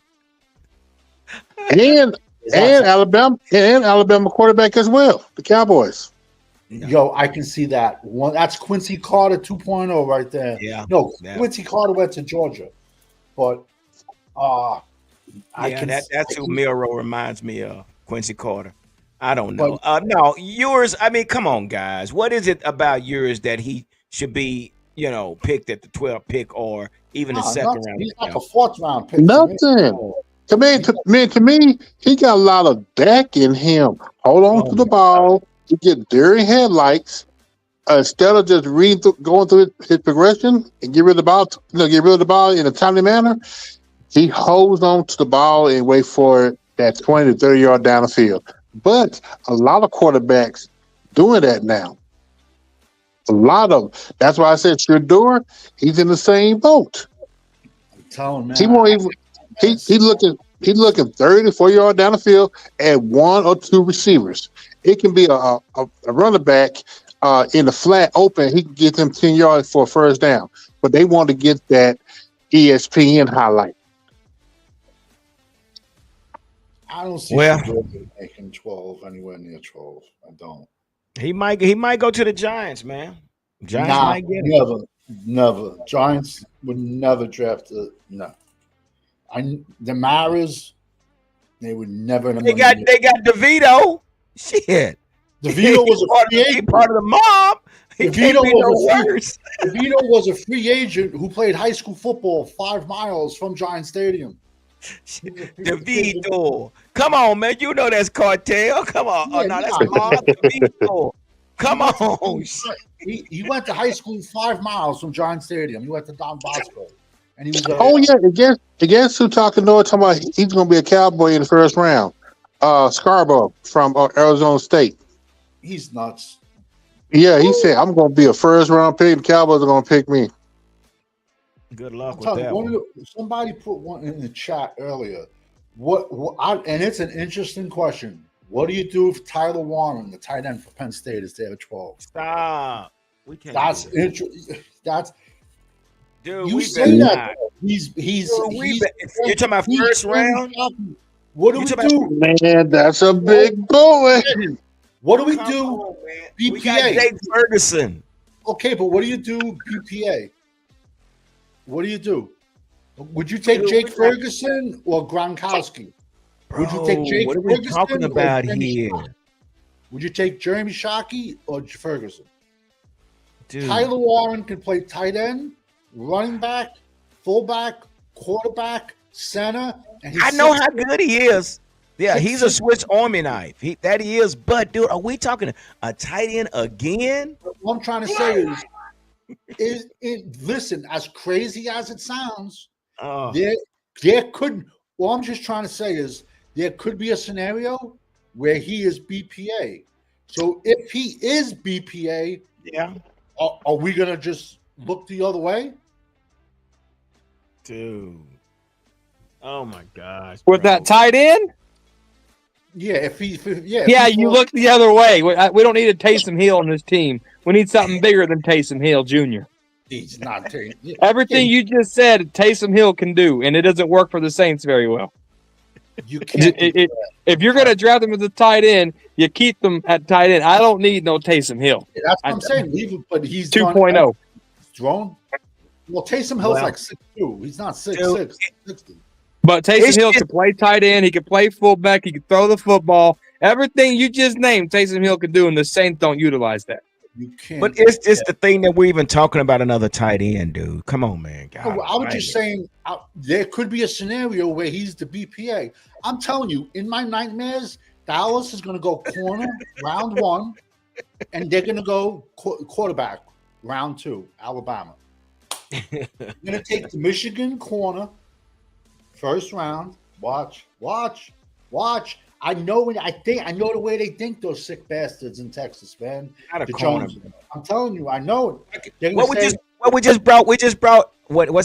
And Alabama quarterback as well. The Cowboys. Yo, I can see that one. That's Quincy Carter 2.0 right there. Yeah. No, Yeah. Quincy Carter went to Georgia, but That's who Milrow reminds me of. Quincy Carter. I don't know. No, yours. I mean, come on, guys. What is it about yours that he should be, picked at the 12th pick or even the second round? He's like a fourth round pick. Nothing. To me, he got a lot of back in him. Hold on to the ball. To get dirty headlights instead of just going through his progression and get rid of the ball in a timely manner. He holds on to the ball and wait for it that 20 to 30 yard down the field. But a lot of quarterbacks doing that now. A lot of them. That's why I said Shedeur, he's in the same boat. I'm telling man. He won't even. He's looking 30 to 40 yards down the field at one or two receivers. It can be a running back in the flat open. He can get them 10 yards for a first down. But they want to get that ESPN highlight. I don't see Shedeur making 12 anywhere near 12. I don't. He might go to the Giants, man. Giants might get him. Never. Giants would never draft it. No. The Maras, they would never. They got DeVito. Shit. DeVito was a free agent. Part of the mob. DeVito was a free agent who played high school football 5 miles from Giant Stadium. DeVito. Come on, man. You know that's cartel. Come on. Yeah, that's mob. DeVito. Come on. He went to high school 5 miles from Giant Stadium. He went to Don Bosco. And he was against who talking talking about he's going to be a Cowboy in the first round. Scarborough from Arizona State. He's nuts. Yeah, he said, I'm going to be a first round pick. The Cowboys are going to pick me. Good luck with that. Somebody put one in the chat earlier. And it's an interesting question. What do you do if Tyler Warren, the tight end for Penn State, is there at 12? Stop. We can't. That's interesting. Dude, you say that he's you're talking about first round? What do we do? Man, that's a big boy. What do we do? BPA. We got Jake Ferguson. Okay, but what do you do BPA? What do you do? Would you take Jake Ferguson or Gronkowski? Would you take Bro, Jake what are we Ferguson talking or about Jeremy here? Shockey? Would you take Jeremy Shockey or Ferguson? Dude, Tyler Warren can play tight end, running back, fullback, quarterback, center, and he's I know 6'6". how good he is. Yeah, he's a 6'6". Swiss Army knife. That he is. But dude, are we talking a tight end again? What I'm trying to say is it? Listen, as crazy as it sounds, Oh, there could. What I'm just trying to say is there could be a scenario where he is BPA. So if he is BPA, yeah, are we gonna just look the other way? dude. Oh my gosh. With bro. that tight end, Yeah, if yeah, you look the other way. We don't need a Taysom Hill on this team. We need something bigger than Taysom Hill Jr. He's not taking Everything you just said, Taysom Hill can do, and it doesn't work for the Saints very well. You can't. If you're going to draft them as a tight end, you keep them at tight end. I don't need no Taysom Hill. That's what I'm saying. Leave him, but he's 2.0. Thrown. Well, Taysom Hill's Well, like 6'2". He's not 6'6". 60. But Taysom It's Hill just- can play tight end. He can play fullback. He can throw the football. Everything you just named, Taysom Hill can do, and the Saints don't utilize that. You can't. But it's just the thing that we're even talking about another tight end, dude. Come on, man. God, No, I was just saying there could be a scenario where he's the BPA. I'm telling you, in my nightmares, Dallas is going to go corner round 1, and they're going to go quarterback round 2, Alabama. You're going to take the Michigan corner first round. Watch. I know the way they think, those sick bastards in Texas, man. Not a The corner. Joneses. I'm telling you, I know it. They're What gonna say, we just brought what's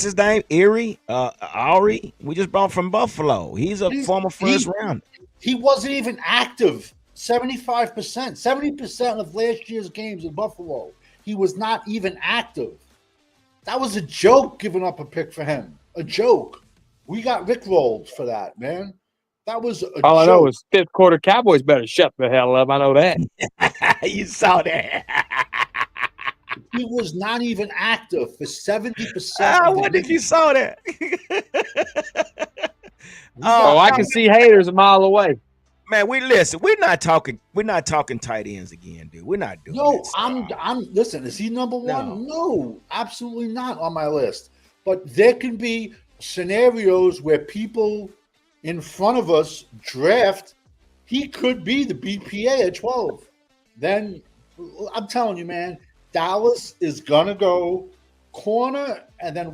his name? Ari. We just brought from Buffalo. He's a former first round. he wasn't even active. 75%, 70% of last year's games in Buffalo, he was not even active. That was a joke, giving up a pick for him. A joke. We got rickrolled for that, man. That was a All I joke. know is fifth quarter Cowboys better shut the hell up. I know that. You saw that. He was not even active for 70%. I of the wonder if you games. saw that. Oh, I can see haters a mile away. Man, we're not talking tight ends again, dude. We're not doing No, that. I'm listen, is he number one? No, absolutely not on my list. But there can be scenarios where people in front of us draft, he could be the BPA at 12. Then I'm telling you, man, Dallas is gonna go corner and then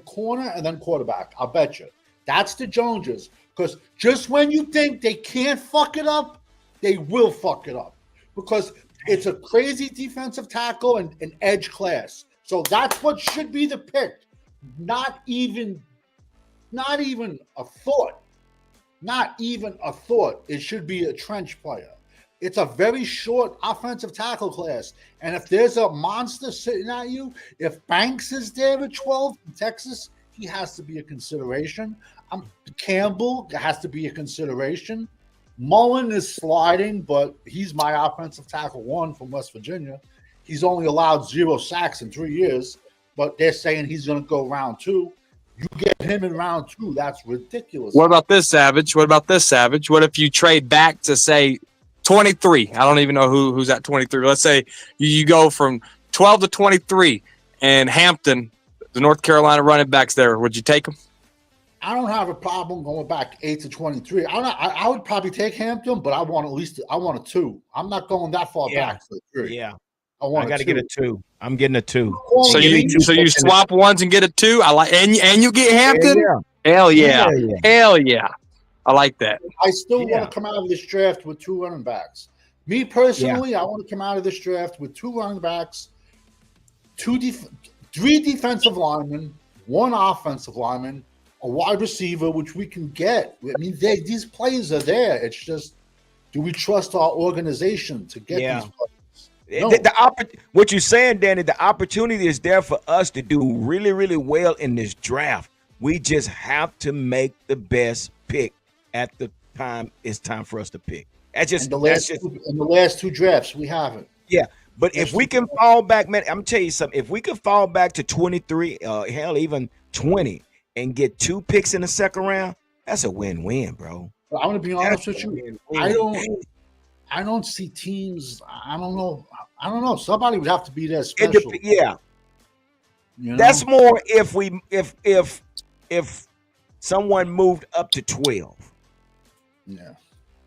corner and then quarterback. I'll bet you. That's the Joneses. Because just when you think they can't fuck it up, they will fuck it up. Because it's a crazy defensive tackle and an edge class. So that's what should be the pick. Not even a thought. Not even a thought. It should be a trench player. It's a very short offensive tackle class. And if there's a monster sitting at you, if Banks is there at 12 in Texas, he has to be a consideration. Campbell has to be a consideration. Mullen is sliding, but he's my offensive tackle 1 from West Virginia. He's only allowed 0 sacks in 3 years, but they're saying he's going to go round 2. You get him in round 2, that's ridiculous. What about this, Savage? What if you trade back to, say, 23? I don't even know who's at 23. Let's say you go from 12 to 23, and Hampton, the North Carolina running backs there, would you take him? I don't have a problem going back 8 to 23. I would probably take Hampton, but I want a 2. I'm not going that far back for 3. Yeah. I got to get a 2. I'm getting a 2. So you swap ones and get a 2. I like, and you get Hampton. Hell yeah. Hell yeah. I like that. I still want to come out of this draft with 2 running backs. Me personally, I want to come out of this draft with 2 running backs, 3 defensive linemen, 1 offensive lineman, a wide receiver, which we can get. I mean, these players are there. It's just, do we trust our organization to get these players? No. What you're saying, Danny, the opportunity is there for us to do really, really well in this draft. We just have to make the best pick at the time it's time for us to pick. In the last 2 drafts, we haven't. Yeah, but if we can fall back, man, I'm telling you something. If we can fall back to 23, hell, even 20, and get 2 picks in the second round, that's a win-win, bro. But I'm going to be honest with you. Definitely. I don't see teams. I don't know. Somebody would have to be that It special. yeah, You know? that's more if someone moved up to 12. Yeah.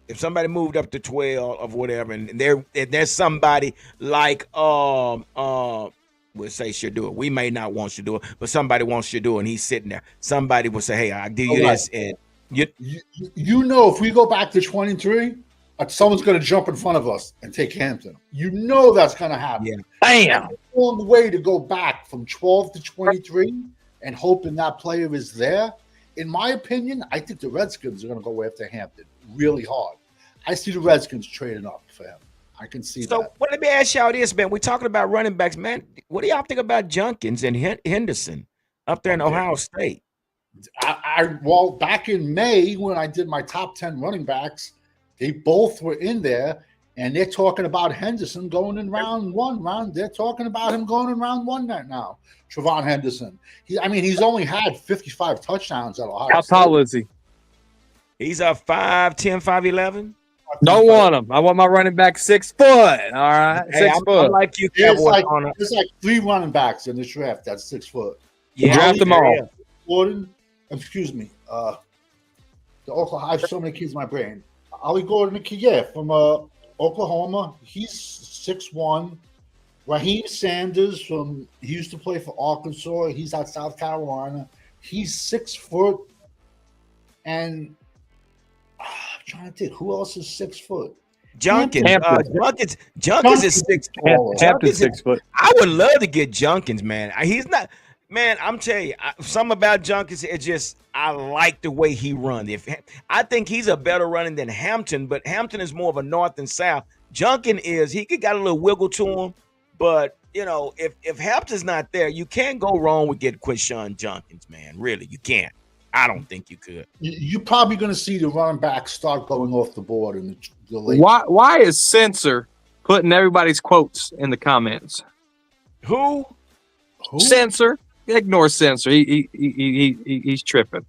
If somebody moved up to 12 or whatever, and there's somebody like we'll say Shedeur. We may not want Shedeur, but somebody wants Shedeur, and he's sitting there. Somebody will say, "Hey, I'll give you this," and you know, if we go back to 23, someone's going to jump in front of us and take Hampton. You know that's going to happen. Yeah. Bam. On the way to go back from 12 to 23 and hoping that player is there. In my opinion, I think the Redskins are going to go after Hampton really hard. I see the Redskins trading up for him. I can see that. So, well, let me ask y'all this, man. We're talking about running backs, man. What do y'all think about Junkins and Henderson up there in Ohio State? Well, back in May when I did my top 10 running backs, they both were in there, and they're talking about Henderson going in round one. They're talking about him going in round one now. Trevon Henderson. He's only had 55 touchdowns at Ohio State. How tall is he? He's a 5'10", 5'11". Don't want him. I want my running back 6 foot. All right, Hey, 6 foot. I'm like you, There's Cowboy. like 3 running backs in this draft that's 6 foot. Yeah, Draft them all. Gordon, excuse me. The Oklahoma. I have so many kids in my brain. Ollie Gordon, from Oklahoma. He's 6'1". Raheem Sanders he used to play for Arkansas. He's at South Carolina. He's 6 foot. And I'm trying to think who else is 6 foot. Junkins. Hampton. Junkins is 6 foot. Hampton's 6 foot. I would love to get Junkins, man. He's not. Man, I'm telling you, something about Junkins. It's just I like the way he runs. I think he's a better running than Hampton, but Hampton is more of a north and south. Junkins he got a little wiggle to him, but if Hampton's not there, you can't go wrong with getting Quinshon Junkins, man. Really, you can't. I don't think you could. You're probably going to see the running back start going off the board in the late. Why is Censor putting everybody's quotes in the comments? Who? Censor. Ignore Censor. He's tripping.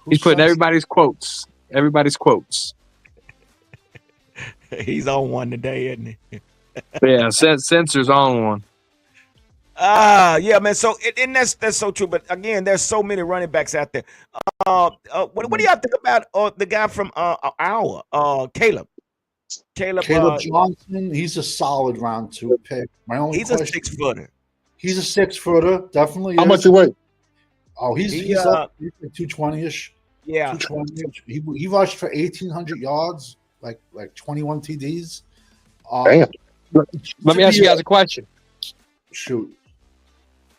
He's putting everybody's quotes. Everybody's quotes. He's on one today, isn't he? Yeah, Censor's on one. Yeah, man. So and that's so true. But again, there's so many running backs out there. What do y'all think about the guy from Caleb? Caleb Johnson. He's a solid round 2 pick. He's a 6 footer. He's a 6 footer, definitely. How much you weigh? Oh, he's up 220-ish. Yeah, 220-ish. He rushed for 1,800 yards, like 21 TDs. Damn. Let me ask you guys a question. Shoot.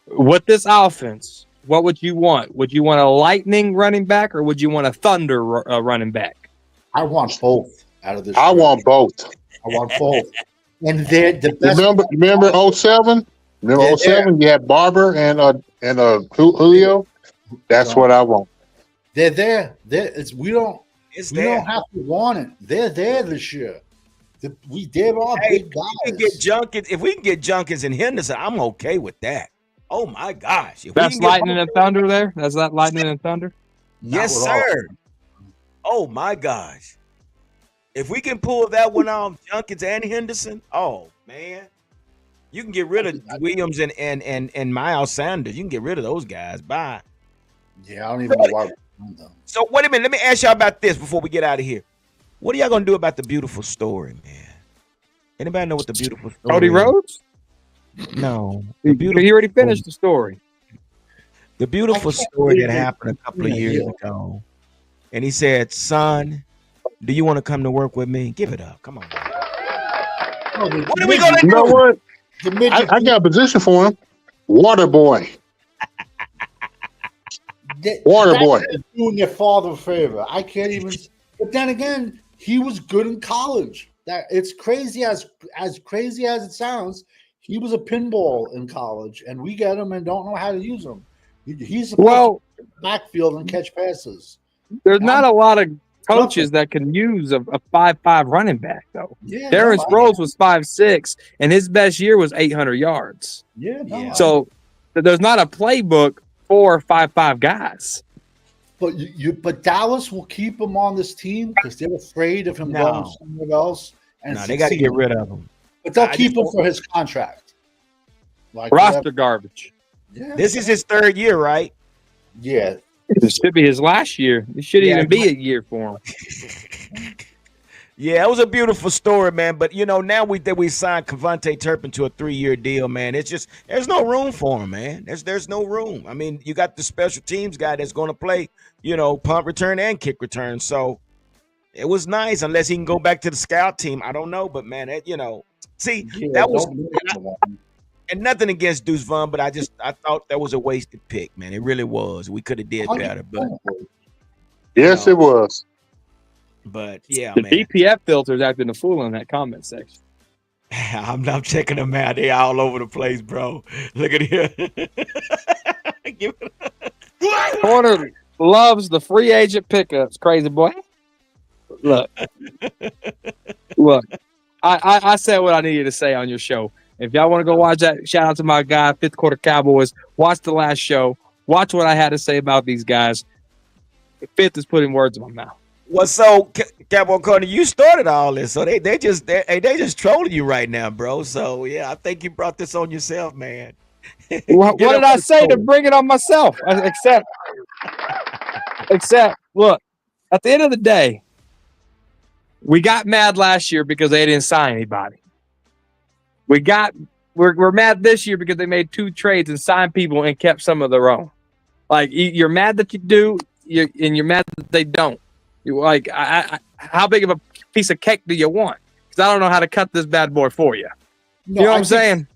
With this offense, what would you want? Would you want a lightning running back or would you want a thunder running back? I want both out of this. I want both. I want both. And they're the best. Remember 07? Remember 07? You had Barber and Julio. That's what I want. They're there. We don't have to want it. They're there this year. There are big guys. If we can get Junkins and Henderson, I'm okay with that. Oh my gosh! That's lightning and thunder there. That's not lightning and thunder. Yes, sir. Oh my gosh! If we can pull that one off, Junkins and Henderson. Oh man, you can get rid of Williams and Miles Sanders. You can get rid of those guys. Bye. Yeah, I don't even know why. So wait a minute. Let me ask y'all about this before we get out of here. What are y'all gonna do about the beautiful story, man? Anybody know what the beautiful story Cody Rhodes? No. He already finished the story. The beautiful story that happened a couple of years ago. And he said, son, do you want to come to work with me? Give it up. Come on. What are we gonna do? You know what? I got a position for him. Water boy. Water boy. Doing your father a favor. I can't even. But then again, he was good in college. That it's crazy as crazy as it sounds. He was a pinball in college, and we get him and don't know how to use him. He's supposed to backfield and catch passes. There's not a lot of coaches that can use a 5'5" running back though. Yeah, Darren Sproles was 5'6", and his best year was 800 yards. Yeah. So there's not a playbook for 5'5" guys. But Dallas will keep him on this team because they're afraid of him going No. somewhere else and No, they got to get rid of him. But they'll I keep just him don't- for his contract. Like Roster garbage. Yeah. This is his third year, right? Yeah. This should be his last year. It should Yeah, even be a year for him. Yeah, it was a beautiful story, man. But now we signed Cavante Turpin to a 3-year deal, man. It's just there's no room for him, man. There's no room. I mean, you got the special teams guy that's going to play, punt return and kick return. So it was nice, unless he can go back to the scout team. I don't know, but man, see, that was. And nothing against Deuce Vaughn, but I thought that was a wasted pick, man. It really was. We could have did better, but Yes, it was. But yeah, The man. DPF filter's acting a fool in that comment section. I'm checking them out. They all over the place, bro. Look at here. Corner loves the free agent pickups, crazy boy. Look. I said what I needed to say on your show. If y'all want to go watch that, shout out to my guy, Fifth Quarter Cowboys. Watch the last show. Watch what I had to say about these guys. Fifth is putting words in my mouth. Well, so Cowboy Corner, you started all this, so they just trolling you right now, bro. So yeah, I think you brought this on yourself, man. What did I say to bring it on myself? Except, look, at the end of the day, we got mad last year because they didn't sign anybody. We're mad this year because they made 2 trades and signed people and kept some of their own. Like, you're mad that you do, and you're mad that they don't. You're like, how big of a piece of cake do you want? Because I don't know how to cut this bad boy for you. No, You know what I'm saying?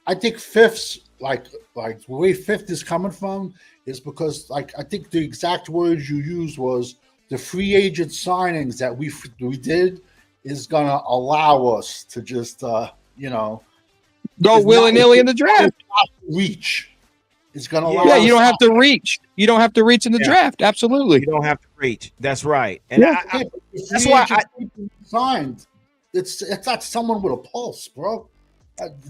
I think Fifth's like the way Fifth is coming from is because I think the exact words you used was the free agent signings that we did is gonna allow us to just Go willy-nilly in the draft. Reach. It's gonna allow Yeah, us you don't have to reach. You don't have to reach in the draft. Absolutely. You don't have to reach. That's right. And that's why signed. It's not someone with a pulse, bro.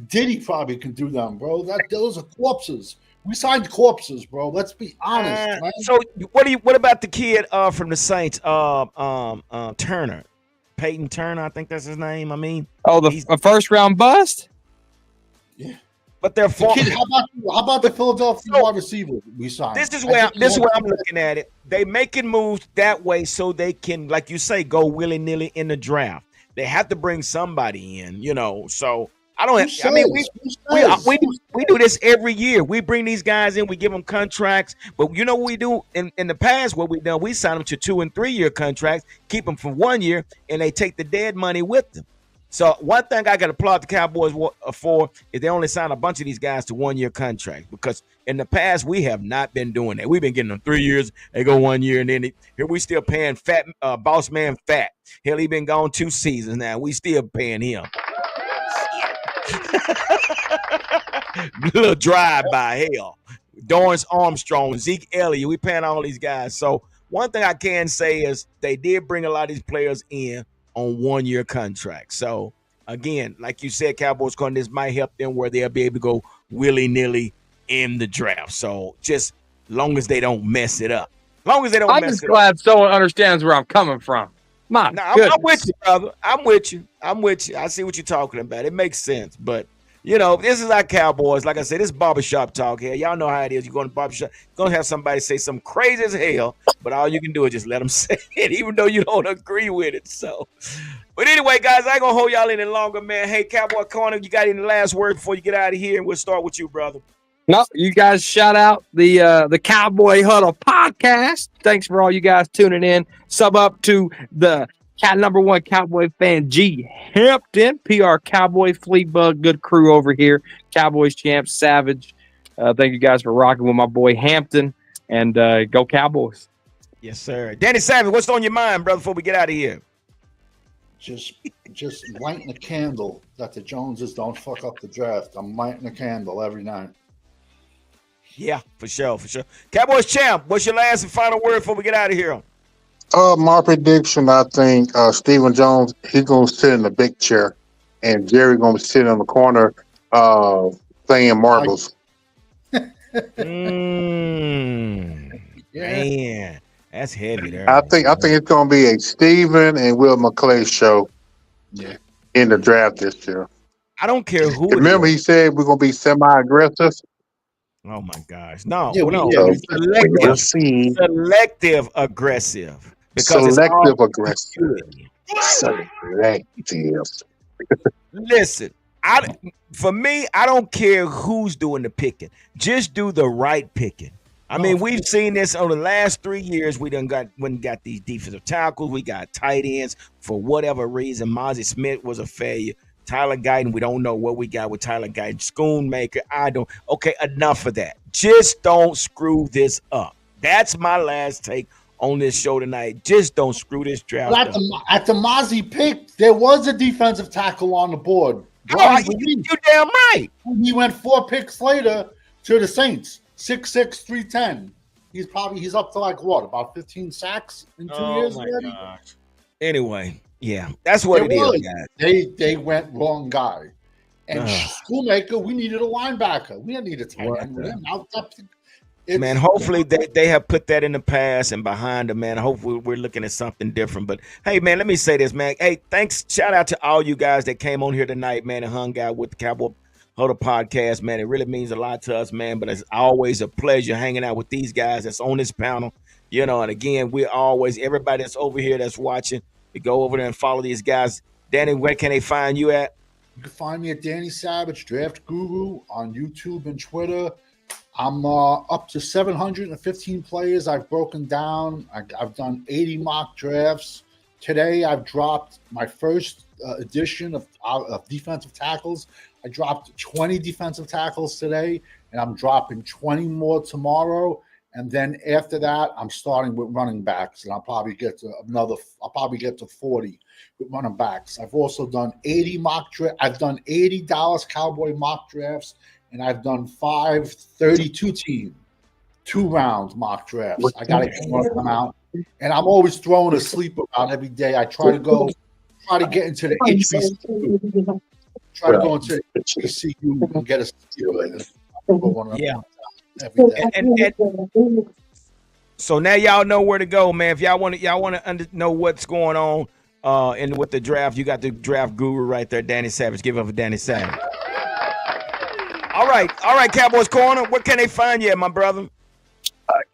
Diddy probably can do them, bro. Those are corpses. We signed corpses, bro. Let's be honest. Right? So what about the kid from the Saints, Turner, Peyton Turner? I think that's his name. I mean, a first round bust. Yeah, but they're how about the Philadelphia wide receiver we signed? This is where I'm looking at it. They making moves that way so they can, like you say, go willy nilly in the draft. They have to bring somebody in, So I don't. We do this every year. We bring these guys in. We give them contracts. But you know what we do in the past? What we done? We sign them to 2- and 3-year contracts. Keep them for 1 year, and they take the dead money with them. So one thing I got to applaud the Cowboys for is they only sign a bunch of these guys to 1-year contracts, because in the past we have not been doing that. We've been getting them 3 years. They go 1 year, and then here we still paying fat boss man fat. Hell, he been gone 2 seasons now. We still paying him. Little drive by, hell. Dorrance Armstrong, Zeke Elliott. We paying all these guys. So one thing I can say is they did bring a lot of these players in on 1-year contracts. So again, like you said, Cowboys Corner, this might help them where they'll be able to go willy-nilly in the draft. So just long as they don't mess it up. I'm just glad someone understands where I'm coming from. I'm with you, brother. I'm with you. I see what you're talking about. It makes sense. But, this is our Cowboys. Like I said, this is barbershop talk here. Y'all know how it is. You go to the barbershop, you're going to have somebody say something crazy as hell, but all you can do is just let them say it, even though you don't agree with it. So, but anyway, guys, I ain't going to hold y'all any longer, man. Hey, Cowboy Corner, you got any last word before you get out of here? And we'll start with you, brother. No, you guys shout out the Cowboy Huddle podcast. Thanks for all you guys tuning in. Sub up to the number 1 Cowboy fan, G Hampton, PR Cowboy, Fleabug, good crew over here. Cowboys champ, Savage. Thank you guys for rocking with my boy Hampton, and go Cowboys. Yes, sir. Danny Savage, what's on your mind, brother, before we get out of here? Just lighting a candle that the Joneses don't fuck up the draft. I'm lighting a candle every night. Yeah, for sure. Cowboys champ, what's your last and final word before we get out of here? My prediction, I think Stephen Jones, he's going to sit in the big chair, and Jerry going to sit in the corner playing marbles. Man. That's heavy there. I think it's gonna be a Stephen and Will McClay show. Yeah. In the draft this year. I don't care who it Remember, is. he said we're gonna be semi-aggressive. Oh my gosh. No, Yeah, no. So Selective. we'll see. Selective aggressive. Because it's Selective all aggressive. good. Selective. Listen, for me, I don't care who's doing the picking. Just do the right picking. I mean, we've seen this over the last 3 years. We done got these defensive tackles. We got tight ends for whatever reason. Mozzie Smith was a failure. Tyler Guyton, we don't know what we got with Tyler Guyton. Schoonmaker, okay, enough of that. Just don't screw this up. That's my last take on this show tonight. Just don't screw this draft up. At the Mozzie pick, there was a defensive tackle on the board. You damn right. He went 4 picks later to the Saints. 6'6", 310. He's up to like what, about 15 sacks in 2 years already? Gosh. Anyway, yeah, that's what it is, guys. They went wrong guy. And Schoolmaker, we needed a linebacker. We didn't need a tight end with him. Man, hopefully they have put that in the past and behind them, man. Hopefully we're looking at something different. But hey, man, let me say this, man. Hey, thanks. Shout out to all you guys that came on here tonight, man, and hung out with the Cowboy Huddle podcast, man. It really means a lot to us, man. But it's always a pleasure hanging out with these guys that's on this panel. You know, and again, we're always, everybody that's over here that's watching, we go over there and follow these guys. Danny, where can they find you at? You can find me at Danny Savage, Draft Guru, on YouTube and Twitter. I'm up to 715 players I've broken down. I've done 80 mock drafts. Today, I've dropped my first edition of defensive tackles. I dropped 20 defensive tackles today, and I'm dropping 20 more tomorrow. And then after that, I'm starting with running backs, and I'll probably get to 40 with running backs. I've also done 80 mock drafts. I've done 80 Dallas Cowboy mock drafts, and I've done 5 32-team 2-round mock drafts. I got to get one of them out, and I'm always throwing a sleeper out every day. I try to get into the HBCU. Try to go into the HBCU and get a sleeper. Yeah. And so now y'all know where to go, man. If y'all want to know what's going on and with the draft, you got the draft guru right there, Danny Savage. Give it up for Danny Savage. All right, Cowboys Corner. Where can they find you at, my brother?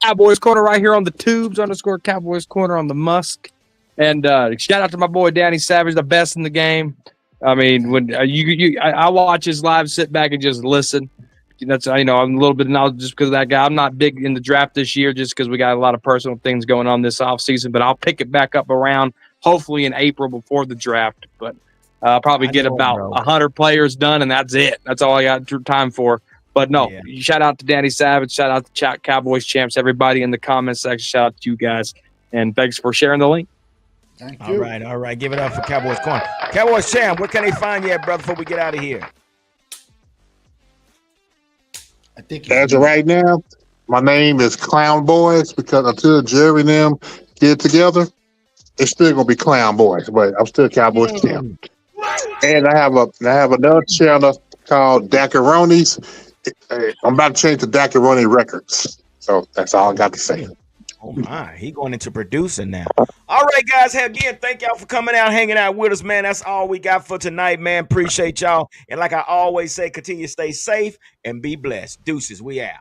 Cowboys Corner right here on the tubes _ Cowboys Corner on the Musk. And shout out to my boy Danny Savage, the best in the game. I mean, when I watch his live, sit back and just listen. That's, I'm a little bit knowledgeable just because of that guy. I'm not big in the draft this year just because we got a lot of personal things going on this offseason, but I'll pick it back up around hopefully in April before the draft. But I'll probably get about 100 players done, and that's it. That's all I got time for. But no, shout out to Danny Savage. Shout out to Cowboys Champs, everybody in the comments section. Shout out to you guys. And thanks for sharing the link. Thank you. All right. Give it up for Cowboys Corner. Cowboys Champ, where can they find you at, brother, before we get out of here? I think as of right now, my name is Clown Boys because until Jerry and them get together, it's still gonna be Clown Boys. But I'm still Cowboys champ. And I have another channel called Daccaronis. I'm about to change to Daccaroni Records. So that's all I got to say. Oh my, he going into producing now. All right, guys. Hey, again, thank y'all for coming out, hanging out with us, man. That's all we got for tonight, man. Appreciate y'all. And like I always say, continue to stay safe and be blessed. Deuces, we out.